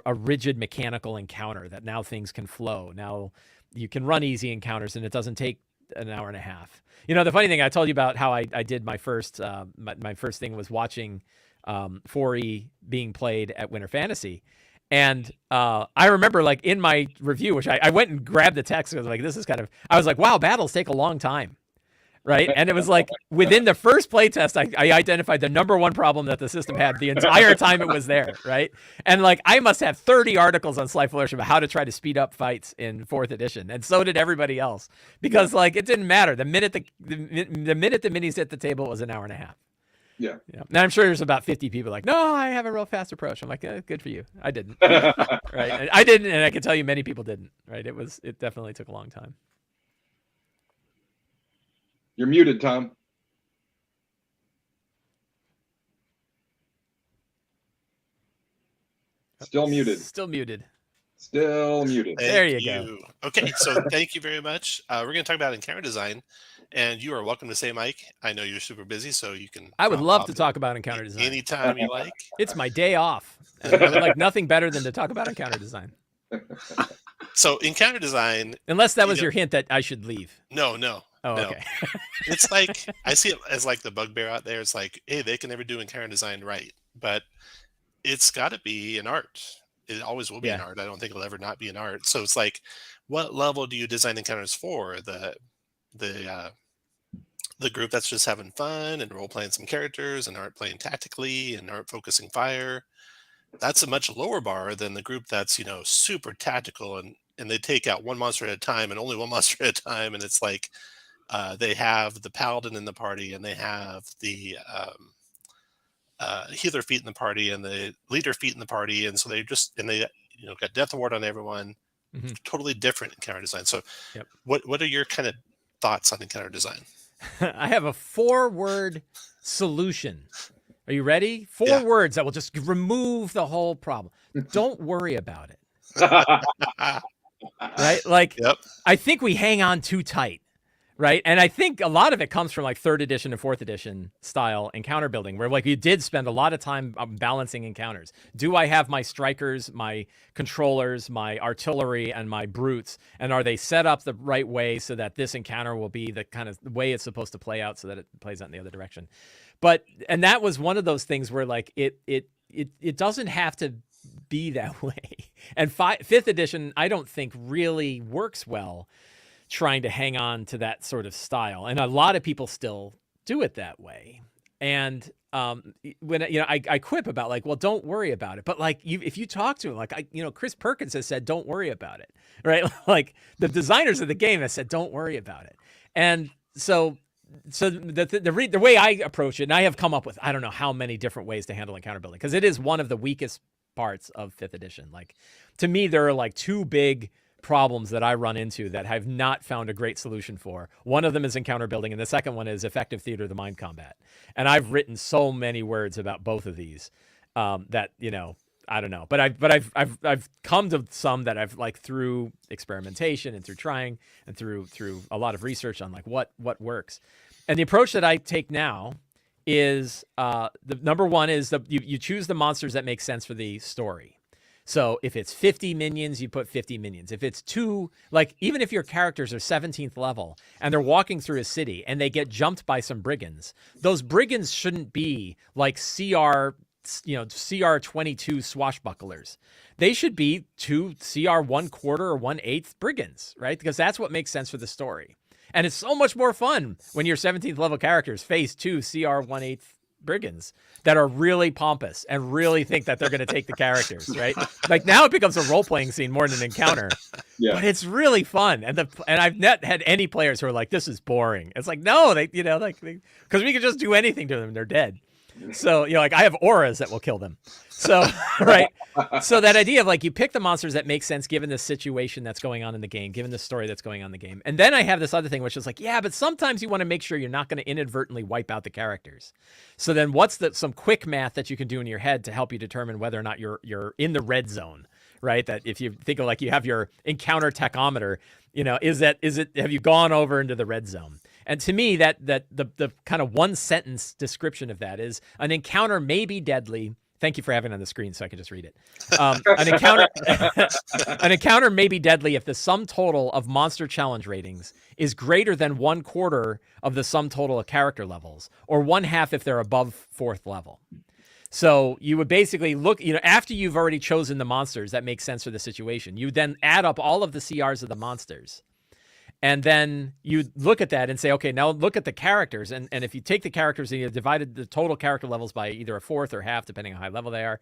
S3: a rigid mechanical encounter, that now things can flow. Now you can run easy encounters and it doesn't take an hour and a half. You know, the funny thing, I told you about how I did my first, my first thing was watching 4e being played at Winter Fantasy. And I remember, like, in my review, which I went and grabbed the text, because like, this is kind of, I was like, wow, battles take a long time. Right. And it was like, within the first playtest, I identified the #1 problem that the system had the entire time it was there. Right. And like, I must have 30 articles on Sly Flourish about how to try to speed up fights in 4th edition. And so did everybody else, because like, it didn't matter. The minute the minute the minis hit the table, it was an hour and a half.
S2: Yeah.
S3: Now I'm sure there's about 50 people like, no, I have a real fast approach. I'm like, good for you. I didn't. Right. I didn't. And I can tell you many people didn't. Right. It definitely took a long time.
S2: You're muted, Tom. Still muted.
S3: Still muted.
S2: Still muted.
S3: There you go.
S1: Okay, so thank you very much. We're going to talk about encounter design, and you are welcome to say, Mike. I know you're super busy, so you can.
S3: I would love to talk about encounter design
S1: anytime you like.
S3: It's my day off. And I would like nothing better than to talk about encounter design.
S1: So encounter design,
S3: unless that was your hint that I should leave.
S1: No.
S3: Oh,
S1: no.
S3: okay.
S1: It's like, I see it as like the bugbear out there. It's like, hey, they can never do encounter design right, but it's got to be an art. It always will be an art. I don't think it'll ever not be an art. So it's like, what level do you design encounters for? The group that's just having fun and role playing some characters and aren't playing tactically and aren't focusing fire. That's a much lower bar than the group that's, you know, super tactical and they take out one monster at a time and only one monster at a time. And it's like, they have the paladin in the party and they have the healer feat in the party and the leader feat in the party. And so they got death ward on everyone. Mm-hmm. Totally different encounter design. So what are your kind of thoughts on encounter design?
S3: I have a 4-word solution. Are you ready? 4 words that will just remove the whole problem. Don't worry about it. Right? Like, I think we hang on too tight. Right. And I think a lot of it comes from like 3rd edition and 4th edition style encounter building, where like you did spend a lot of time balancing encounters. Do I have my strikers, my controllers, my artillery, and my brutes? And are they set up the right way so that this encounter will be the kind of way it's supposed to play out so that it plays out in the other direction? And that was one of those things where like it doesn't have to be that way. And 5th edition, I don't think really works well trying to hang on to that sort of style. And a lot of people still do it that way. And when, you know, I quip about like, well, don't worry about it. But like, if you talk to him, like, Chris Perkins has said, don't worry about it. Right. Like the designers of the game have said, don't worry about it. And so the way I approach it, and I have come up with, I don't know how many different ways to handle encounter building, because it is one of the weakest parts of 5th edition. Like, to me, there are like 2 big problems that I run into that I've not found a great solution for. One of them is encounter building, and the second one is effective theater of the mind combat. And I've written so many words about both of these that, you know, I don't know, but I've come to some that I've like through experimentation and through trying and through a lot of research on like what works. And the approach that I take now is the #1 is that you choose the monsters that make sense for the story. So if it's 50 minions, you put 50 minions. If it's 2, like even if your characters are 17th level and they're walking through a city and they get jumped by some brigands, those brigands shouldn't be like CR 22 swashbucklers. They should be 2 CR 1/4 or 1/8 brigands, right? Because that's what makes sense for the story. And it's so much more fun when your 17th level characters face 2 CR 1/8 brigands that are really pompous and really think that they're going to take the characters, right? Like now it becomes a role-playing scene more than an encounter. But it's really fun. And I've not had any players who are like, this is boring. It's like, no, because we can just do anything to them. They're dead. So, you know, like I have auras that will kill them. So, right. So that idea of like, you pick the monsters that make sense given the situation that's going on in the game, given the story that's going on in the game. And then I have this other thing, which is like, yeah, but sometimes you want to make sure you're not going to inadvertently wipe out the characters. So then what's some quick math that you can do in your head to help you determine whether or not you're in the red zone, right? That if you think of like you have your encounter tachometer, you know, have you gone over into the red zone? And to me, that the kind of one sentence description of that is an encounter may be deadly. Thank you for having it on the screen so I can just read it. An encounter may be deadly if the sum total of monster challenge ratings is greater than 1/4 of the sum total of character levels, or 1/2 if they're above 4th level. So you would basically look, after you've already chosen the monsters that make sense for the situation, you then add up all of the CRs of the monsters. And then you look at that and say, okay, now look at the characters. And if you take the characters and you divided the total character levels by either a 4th or half, depending on how high level they are,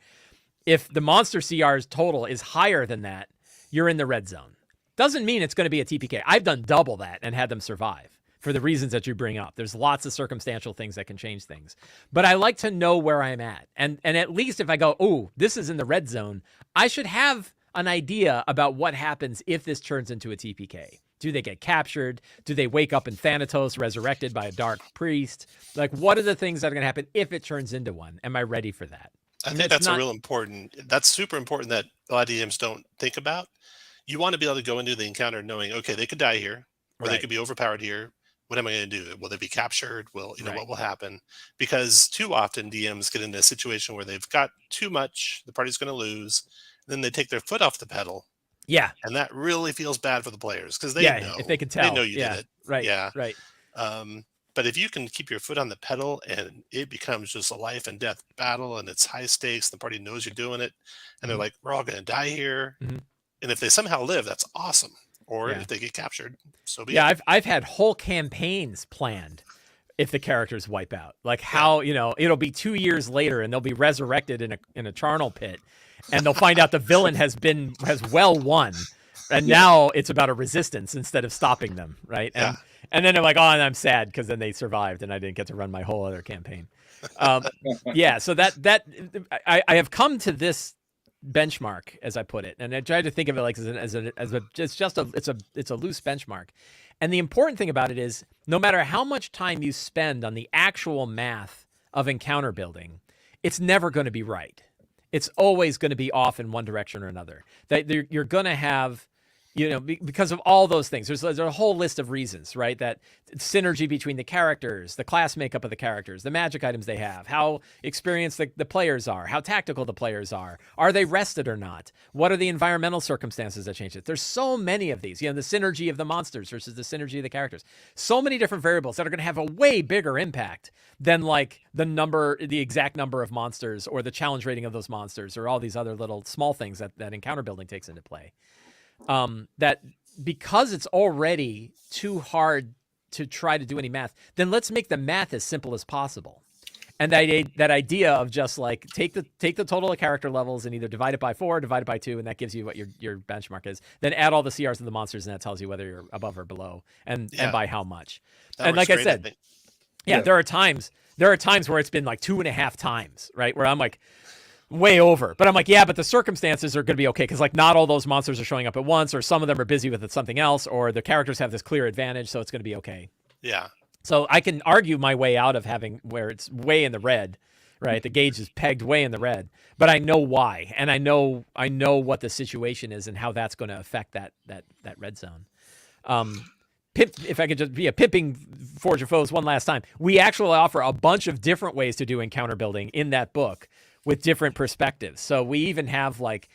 S3: if the monster CR's total is higher than that, you're in the red zone. Doesn't mean it's going to be a TPK. I've done double that and had them survive for the reasons that you bring up. There's lots of circumstantial things that can change things. But I like to know where I'm at. And at least if I go, oh, this is in the red zone, I should have an idea about what happens if this turns into a TPK. Do they get captured? Do they wake up in Thanatos, resurrected by a dark priest? Like, what are the things that are going to happen if it turns into one? Am I ready for that?
S1: I think that's that's super important that a lot of DMs don't think about. You want to be able to go into the encounter knowing, okay, they could die here, or they could be overpowered here. What am I going to do? Will they be captured? What will happen? Because too often DMs get into a situation where they've got too much, the party's going to lose, then they take their foot off the pedal.
S3: Yeah.
S1: And that really feels bad for the players because they know.
S3: If they can tell.
S1: They know you did it.
S3: Right.
S1: Yeah.
S3: Right.
S1: But if you can keep your foot on the pedal and it becomes just a life and death battle and it's high stakes, the party knows you're doing it, and they're like, we're all going to die here. And if they somehow live, that's awesome. Or if they get captured, so be it.
S3: I've had whole campaigns planned if the characters wipe out. Like how, it'll be 2 years later and they'll be resurrected in a charnel pit, and they'll find out the villain has well won. And now it's about a resistance instead of stopping them, right? And then they're like, oh, and I'm sad because then they survived and I didn't get to run my whole other campaign. So that I have come to this benchmark, as I put it, and I tried to think of it like it's a loose benchmark. And the important thing about it is, no matter how much time you spend on the actual math of encounter building, it's never going to be right. It's always going to be off in one direction or another. That you're going to have, because of all those things. There's a whole list of reasons, right? That synergy between the characters, the class makeup of the characters, the magic items they have, how experienced the players are, how tactical the players are they rested or not? What are the environmental circumstances that change it? There's so many of these, the synergy of the monsters versus the synergy of the characters. So many different variables that are going to have a way bigger impact than like the exact number of monsters or the challenge rating of those monsters or all these other little small things that encounter building takes into play. That because it's already too hard to try to do any math, then let's make the math as simple as possible. And that idea of just like take the total of character levels and either divide it by 4, divide it by 2, and that gives you what your benchmark is. Then add all the CRs of the monsters, and that tells you whether you're above or below, and by how much. And like I said, there are times where it's been like 2.5 times, right? Where I'm like, way over, but I'm like, but the circumstances are going to be okay because like not all those monsters are showing up at once, or some of them are busy with something else, or the characters have this clear advantage, so it's going to be okay. Yeah. So I can argue my way out of having where it's way in the red, right? The gauge is pegged way in the red, but I know why, and I know what the situation is and how that's going to affect that red zone. If I could just be a pimping Forge of Foes one last time, we actually offer a bunch of different ways to do encounter building in that book, with different perspectives. So we even have like,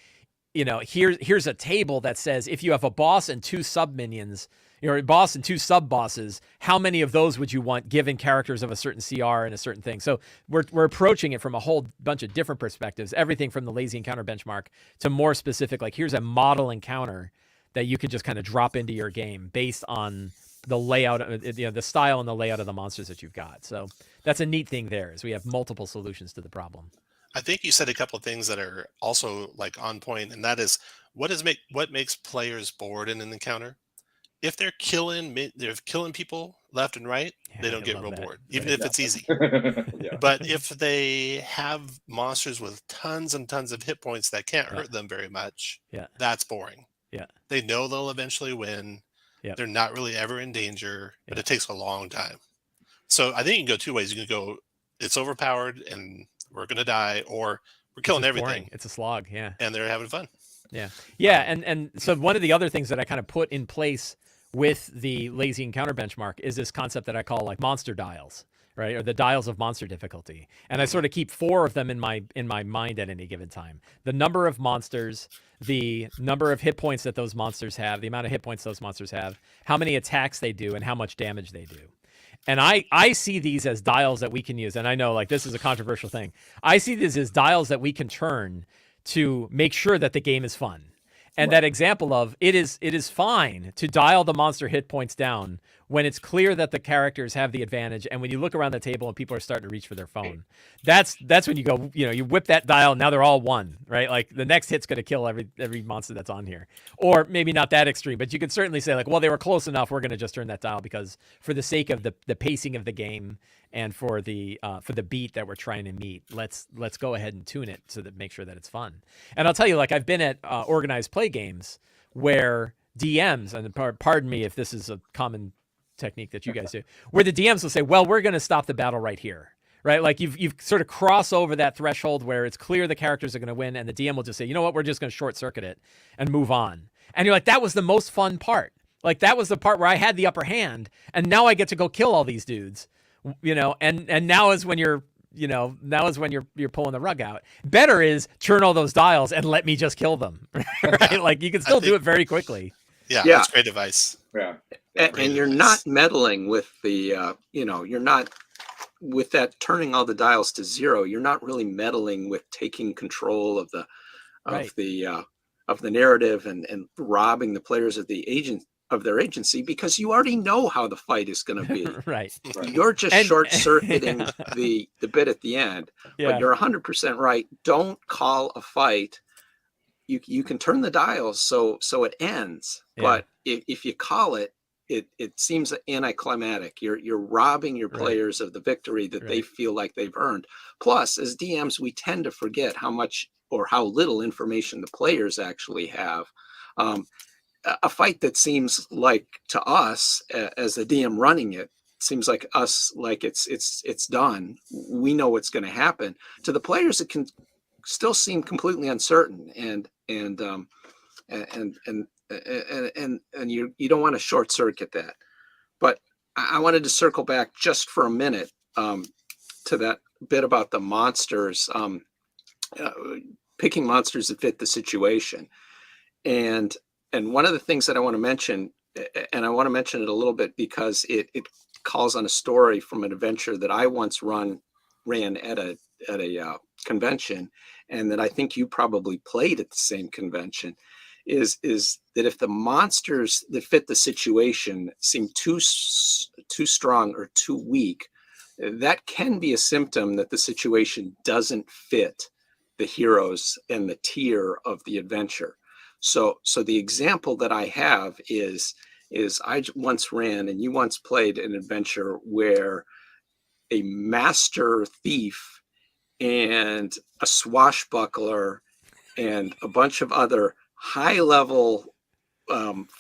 S3: here's a table that says if you have a boss and 2 sub-minions, a boss and 2 sub-bosses, how many of those would you want given characters of a certain CR and a certain thing? So we're approaching it from a whole bunch of different perspectives, everything from the lazy encounter benchmark to more specific, like here's a model encounter that you could just kind of drop into your game based on the layout, the style and the layout of the monsters that you've got. So that's a neat thing there, is we have multiple solutions to the problem.
S1: I think you said a couple of things that are also like on point, and that is what makes players bored in an encounter. If they're killing people left and right, they don't get real bored, even if it's easy. But if they have monsters with tons and tons of hit points that can't hurt them very much, that's boring. They know they'll eventually win. They're not really ever in danger, but it takes a long time. So I think you can go 2 ways. You can go, it's overpowered and we're going to die, or we're killing everything.
S3: Boring. It's a slog. Yeah.
S1: And they're having fun.
S3: Yeah. And so one of the other things that I kind of put in place with the lazy encounter benchmark is this concept that I call like monster dials, right? Or the dials of monster difficulty. And I sort of keep 4 of them in my mind at any given time. The number of monsters, the number of hit points that those monsters have, the amount of hit points those monsters have, how many attacks they do, and how much damage they do. And I see these as dials that we can use. And I know like this is a controversial thing. I see these as dials that we can turn to make sure that the game is fun. And that example of it is fine to dial the monster hit points down when it's clear that the characters have the advantage. And when you look around the table and people are starting to reach for their phone, that's when you go, you whip that dial. And now they're all 1, right? Like the next hit's going to kill every monster that's on here, or maybe not that extreme, but you can certainly say like, well, they were close enough. We're going to just turn that dial because for the sake of the pacing of the game and for the beat that we're trying to meet, let's go ahead and tune it so that make sure that it's fun. And I'll tell you, like I've been at organized play games where DMs, and pardon me if this is a common technique that you guys do, where the DMs will say, well, we're going to stop the battle right here, right? Like you've sort of cross over that threshold where it's clear the characters are going to win, and the DM will just say, you know what, we're just going to short circuit it and move on. And you're like, that was the most fun part. Like that was the part where I had the upper hand, and now I get to go kill all these dudes. And now is when you're pulling the rug out. Better is turn all those dials and let me just kill them, right? Like you can still do it very quickly.
S1: Yeah, that's great advice.
S2: Yeah.
S4: And you're not meddling with the, you're not with that turning all the dials to 0. You're not really meddling with taking control of the narrative and robbing the players of their agency, because you already know how the fight is going to be.
S3: Right.
S4: You're just short-circuiting the bit at the end.
S3: Yeah.
S4: But you're 100% right. Don't call a fight. You can turn the dials so it ends. Yeah. But if you call it, it seems anticlimactic. You're robbing your players of the victory that they feel like they've earned. Plus, as DMs, we tend to forget how much or how little information the players actually have. A fight that seems like to us as the DM running it seems like us like it's done. We know what's going to happen. To the players, it can still seem completely uncertain, and you don't want to short circuit that. But I wanted to circle back just for a minute to that bit about the monsters, picking monsters that fit the situation, and one of the things that I want to mention, and I want to mention it a little bit because it calls on a story from an adventure that I once ran at a convention, and that I think you probably played at the same convention, is that if the monsters that fit the situation seem too strong or too weak, that can be a symptom that the situation doesn't fit the heroes and the tier of the adventure. So the example that I have is I once ran, and you once played an adventure where a master thief and a swashbuckler and a bunch of other high-level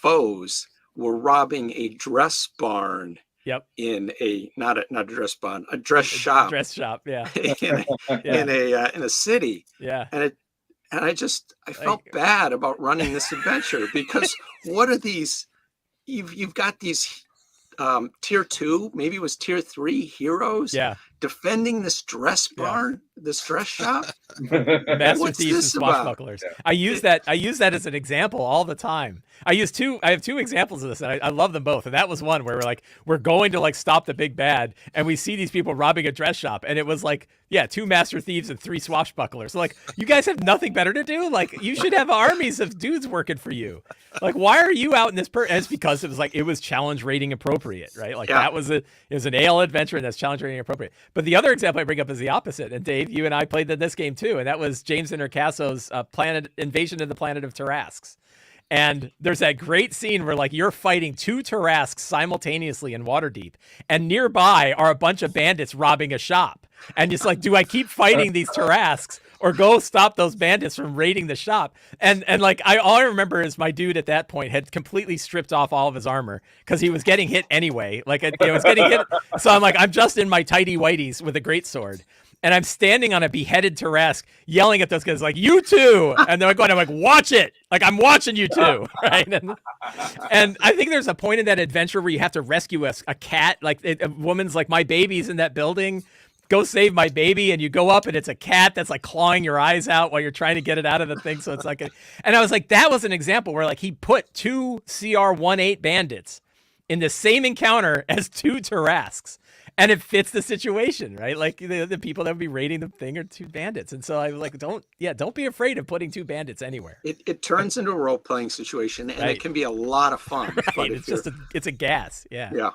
S4: foes were robbing a dress barn.
S3: Yep.
S4: In a not a dress barn, a dress shop.
S3: Dress shop, yeah.
S4: in a city.
S3: Yeah.
S4: And I felt bad about running this adventure because what are these? You've got these tier 2, maybe it was tier 3 heroes, defending this dress barn, this dress shop.
S3: Master thieves and swashbucklers. Yeah. I use that as an example all the time. I have two examples of this, and I love them both. And that was one where we're going to stop the big bad, and we see these people robbing a dress shop, and it was 2 master thieves and 3 swashbucklers. So you guys have nothing better to do. You should have armies of dudes working for you. Why are you out in this? And it's because it was challenge rating appropriate, right? That was it was an AL adventure, and that's challenge rating appropriate. But the other example I bring up is the opposite. And Dave, you and I played this game too, and that was James Intercasso's planet invasion of the planet of Tarrasques. And there's that great scene where you're fighting 2 Tarrasques simultaneously in Waterdeep, and nearby are a bunch of bandits robbing a shop. And it's do I keep fighting these Tarrasques or go stop those bandits from raiding the shop? And all I remember is my dude at that point had completely stripped off all of his armor because he was getting hit anyway. It was getting hit. So I'm just in my tighty whities with a greatsword. and I'm standing on a beheaded Tarrasque yelling at those guys like, "You too!" And they're going, I'm like, "Watch it! Like I'm watching you too!" Right? And I think there's a point in that adventure where you have to rescue a cat. Like a woman's like, "My baby's in that building. Go save my baby," and you go up and it's a cat that's like clawing your eyes out while you're trying to get it out of the thing. So it's like, and I was like, that was an example where like he put 2 CR-18 bandits in the same encounter as 2 Tarrasques. And it fits the situation, right? Like the people that would be raiding the thing are 2 bandits. And so I was like, don't be afraid of putting 2 bandits anywhere.
S4: It turns into a role-playing situation, and
S3: Right.
S4: it can be a lot of fun.
S3: Right. It's just it's a gas. Yeah.
S4: Yeah.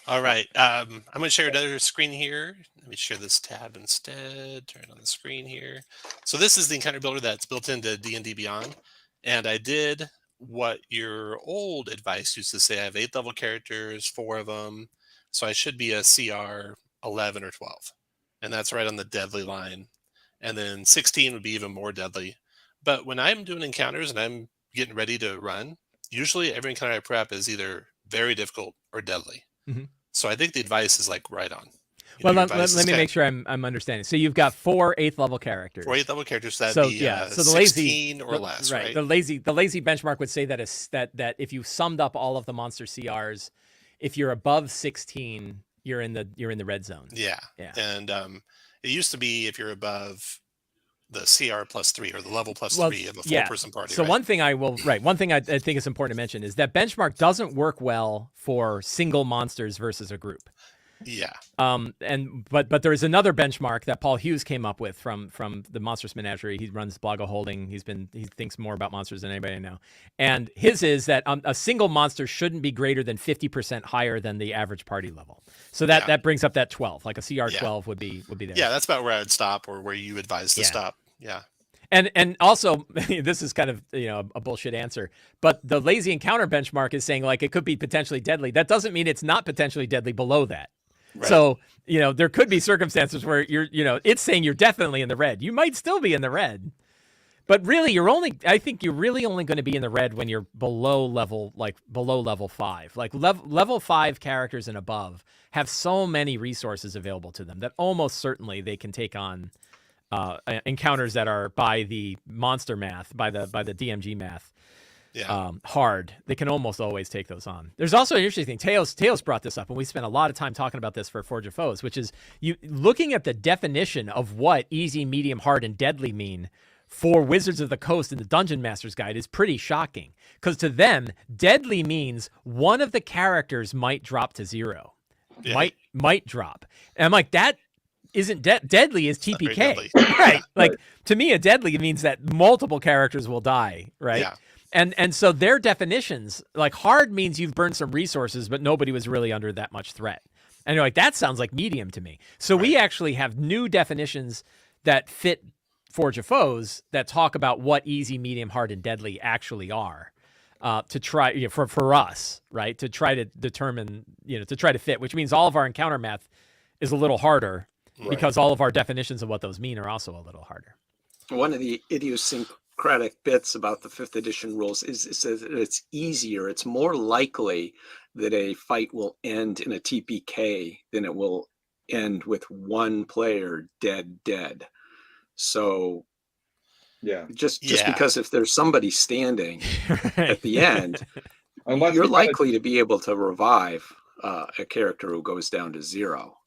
S1: All right. I'm going to share another screen here. Let me share this tab instead. Turn it on the screen here. So this is the encounter builder that's built into D&D Beyond. And I did what your old advice used to say. I have 8th level characters, 4 of them. So I should be a CR 11 or 12. And that's right on the deadly line. And then 16 would be even more deadly. But when I'm doing encounters and I'm getting ready to run, usually every encounter I prep is either very difficult or deadly.
S3: Mhm.
S1: So I think the advice is like right on.
S3: Well, let me make sure I'm understanding. So you've got 4 8th level characters.
S1: 4 8th level characters, that'd
S3: So
S1: be
S3: yeah, so the
S1: 16 or less, right?
S3: The lazy benchmark would say that if you summed up all of the monster CRs, if you're above 16, you're in the red zone.
S1: Yeah.
S3: Yeah.
S1: And it used to be if you're above the CR +3 or the level +3 of a 4-person party.
S3: So
S1: right?
S3: one thing I think is important to mention is that benchmark doesn't work well for single monsters versus a group.
S1: Yeah.
S3: But there is another benchmark that Paul Hughes came up with from the Monstrous Menagerie. He runs Blog of Holding. He thinks more about monsters than anybody I know. And his is that a single monster shouldn't be greater than 50% higher than the average party level. So that brings up that 12, like a CR 12 would be there.
S1: Yeah, that's about where I would stop, or where you advise to stop. Yeah.
S3: And also, this is kind of a bullshit answer, but the lazy encounter benchmark is saying like it could be potentially deadly. That doesn't mean it's not potentially deadly below that. Right. So, there could be circumstances where it's saying you're definitely in the red. You might still be in the red, but really I think you're really only going to be in the red when you're below level 5. Like level 5 characters and above have so many resources available to them that almost certainly they can take on encounters that are by the monster math, by the DMG math.
S1: Yeah.
S3: Hard. They can almost always take those on. There's also an interesting thing. Teos brought this up, and we spent a lot of time talking about this for Forge of Foes, which is you looking at the definition of what easy, medium, hard, and deadly mean for Wizards of the Coast in the Dungeon Master's Guide is pretty shocking. Because to them, deadly means one of the characters might drop to 0. Yeah. Might drop. And I'm like, that isn't deadly is TPK. Right. Like to me, a deadly means that multiple characters will die. Right.
S1: Yeah.
S3: And so their definitions, like hard means you've burned some resources, but nobody was really under that much threat. And you're like, that sounds like medium to me. So we actually have new definitions that fit Forge of Foes that talk about what easy, medium, hard, and deadly actually are to try for us, right? To try to determine, to try to fit, which means all of our encounter math is a little harder because all of our definitions of what those mean are also a little harder.
S4: One of the idiosyncratic bits about the 5th edition rules is that it's easier. It's more likely that a fight will end in a TPK than it will end with one player dead. So just because if there's somebody standing at the end, you're likely to be able to revive a character who goes down to 0.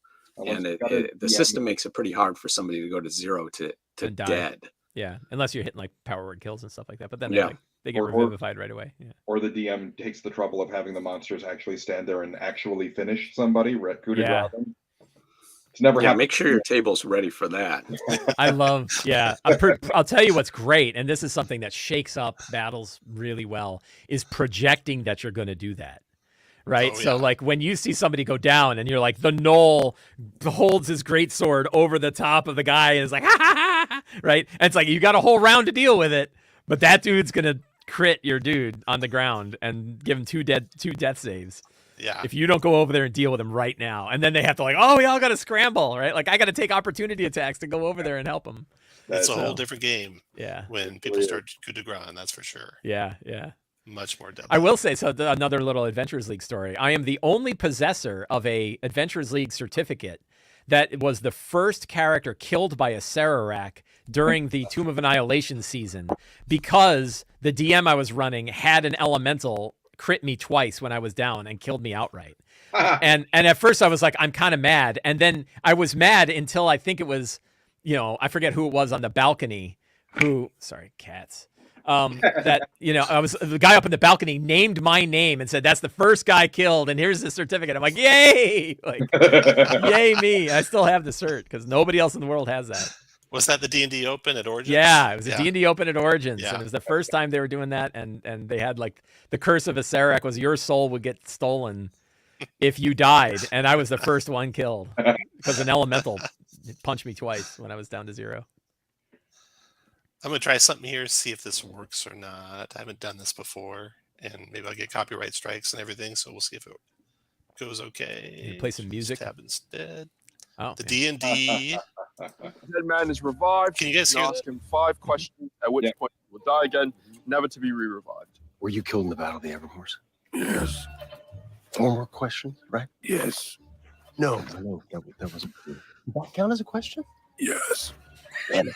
S4: And the system makes it pretty hard for somebody to go to 0 to dead.
S3: Yeah, unless you're hitting like power word kills and stuff like that. But then they get revivified right away. Yeah.
S2: Or the DM takes the trouble of having the monsters actually stand there and actually finish somebody. Coup de grace them. It's never happened.
S4: Make sure your table's ready for that.
S3: I love. I'll tell you what's great, and this is something that shakes up battles really well, is projecting that you're going to do that. Right. Oh, so like when you see somebody go down and you're like, the gnoll holds his greatsword over the top of the guy and is like, ha, ha, ha, ha, right. And it's like, you got a whole round to deal with it, but that dude's going to crit your dude on the ground and give him 2 death saves.
S1: Yeah.
S3: If you don't go over there and deal with him right now. And then they have to like, we all got to scramble, right? Like I got to take opportunity attacks to go over there and help him.
S1: It's a whole different game.
S3: Yeah.
S1: When people start coup de grace, that's for sure.
S3: Yeah.
S1: Much more deadly.
S3: I will say, another little Adventurers League story. I am the only possessor of a Adventurers League certificate that was the first character killed by a Sararak during the Tomb of Annihilation season, because the DM I was running had an elemental crit me twice when I was down and killed me outright. And at first I was like, I'm kind of mad. And then I was mad until I think it was, I forget who it was on the balcony sorry, cats. That, I was the guy up in the balcony named my name and said, that's the first guy killed. And here's the certificate. I'm like, yay. Like, yay me. I still have the cert because nobody else in the world has that.
S1: Was that the D&D Open at Origins?
S3: Yeah, it was a D&D Open at Origins,
S1: Yeah.
S3: and it was the first time they were doing that, and they had like the curse of a Sararak was your soul would get stolen if you died, and I was the first one killed because an elemental punched me twice when I was down to 0.
S1: I'm going to try something here, see if this works or not. I haven't done this before, and maybe I'll get copyright strikes and everything, so we'll see if it goes okay.
S3: You play some music?
S1: Tab instead.
S3: Oh,
S1: The D&D.
S5: Dead man is revived.
S1: Can you guys
S5: You
S1: hear
S5: ask him 5 questions, at which point he will die again, never to be re-revived.
S6: Were you killed in the Battle of the Evermores?
S7: Yes.
S6: 4 more questions, right?
S7: Yes.
S6: No, that wasn't true. Did that count as a question?
S7: Yes.
S6: Damn it.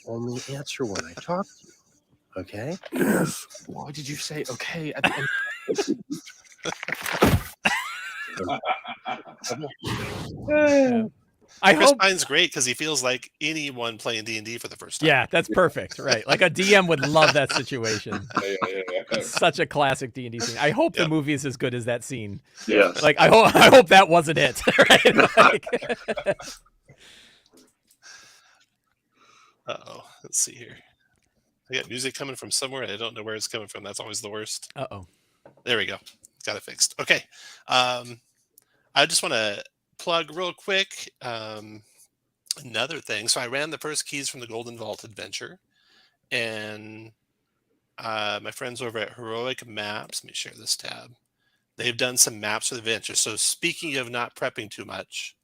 S6: Only answer when I talk to you. Okay?
S7: Yes.
S6: Why did you say okay at the end?
S3: I
S1: Chris
S3: hope.
S1: Pine's great because he feels like anyone playing D&D for the first time.
S3: Yeah, that's perfect. Right, like a DM would love that situation.
S2: Yeah.
S3: It's such a classic D&D scene. I hope the movie is as good as that scene.
S4: Yes.
S3: Like I hope that wasn't it. Right? Like,
S1: Uh-oh. Let's see here. I got music coming from somewhere, and I don't know where it's coming from. That's always the worst.
S3: uh-oh.
S1: There we go. Got it fixed. Okay. I just want to plug real quick another thing. So I ran the first keys from the Golden Vault adventure, and my friends over at Heroic Maps, let me share this tab. They've done some maps for the adventure. So speaking of not prepping too much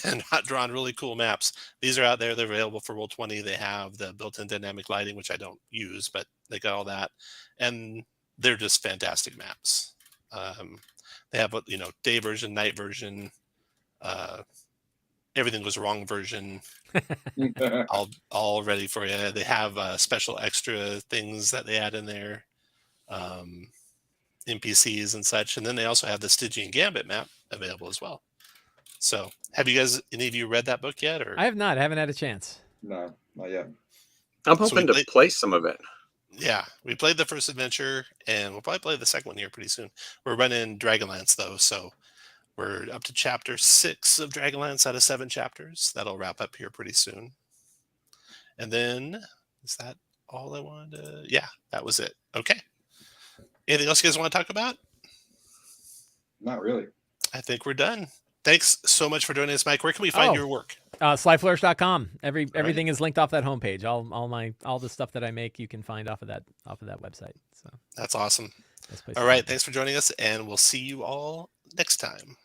S1: and not drawing really cool maps, these are out there. They're available for Roll20. They have the built-in dynamic lighting, which I don't use, but they got all that, and they're just fantastic maps. They have day version, night version, everything was wrong version, all ready for you. They have special extra things that they add in there, NPCs and such, and then they also have the Stygian Gambit map available as well. So, have you guys, any of you read that book yet? Or
S3: I have not. I haven't had a chance.
S2: No, not yet.
S4: I'm hoping to play some of it.
S1: Yeah, we played the first adventure, and we'll probably play the second one here pretty soon. We're running Dragonlance though, so we're up to chapter 6 of Dragonlance out of 7 chapters. That'll wrap up here pretty soon. And then, is that all I wanted to? Yeah, that was it. Okay. Anything else you guys want to talk about?
S2: Not really.
S1: I think we're done. Thanks so much for joining us, Mike. Where can we find your work?
S3: Slyflourish.com. Everything is linked off that homepage. All the stuff that I make you can find off of that website. So
S1: that's awesome.
S3: nice place
S1: all right, thanks for joining us, and we'll see you all next time.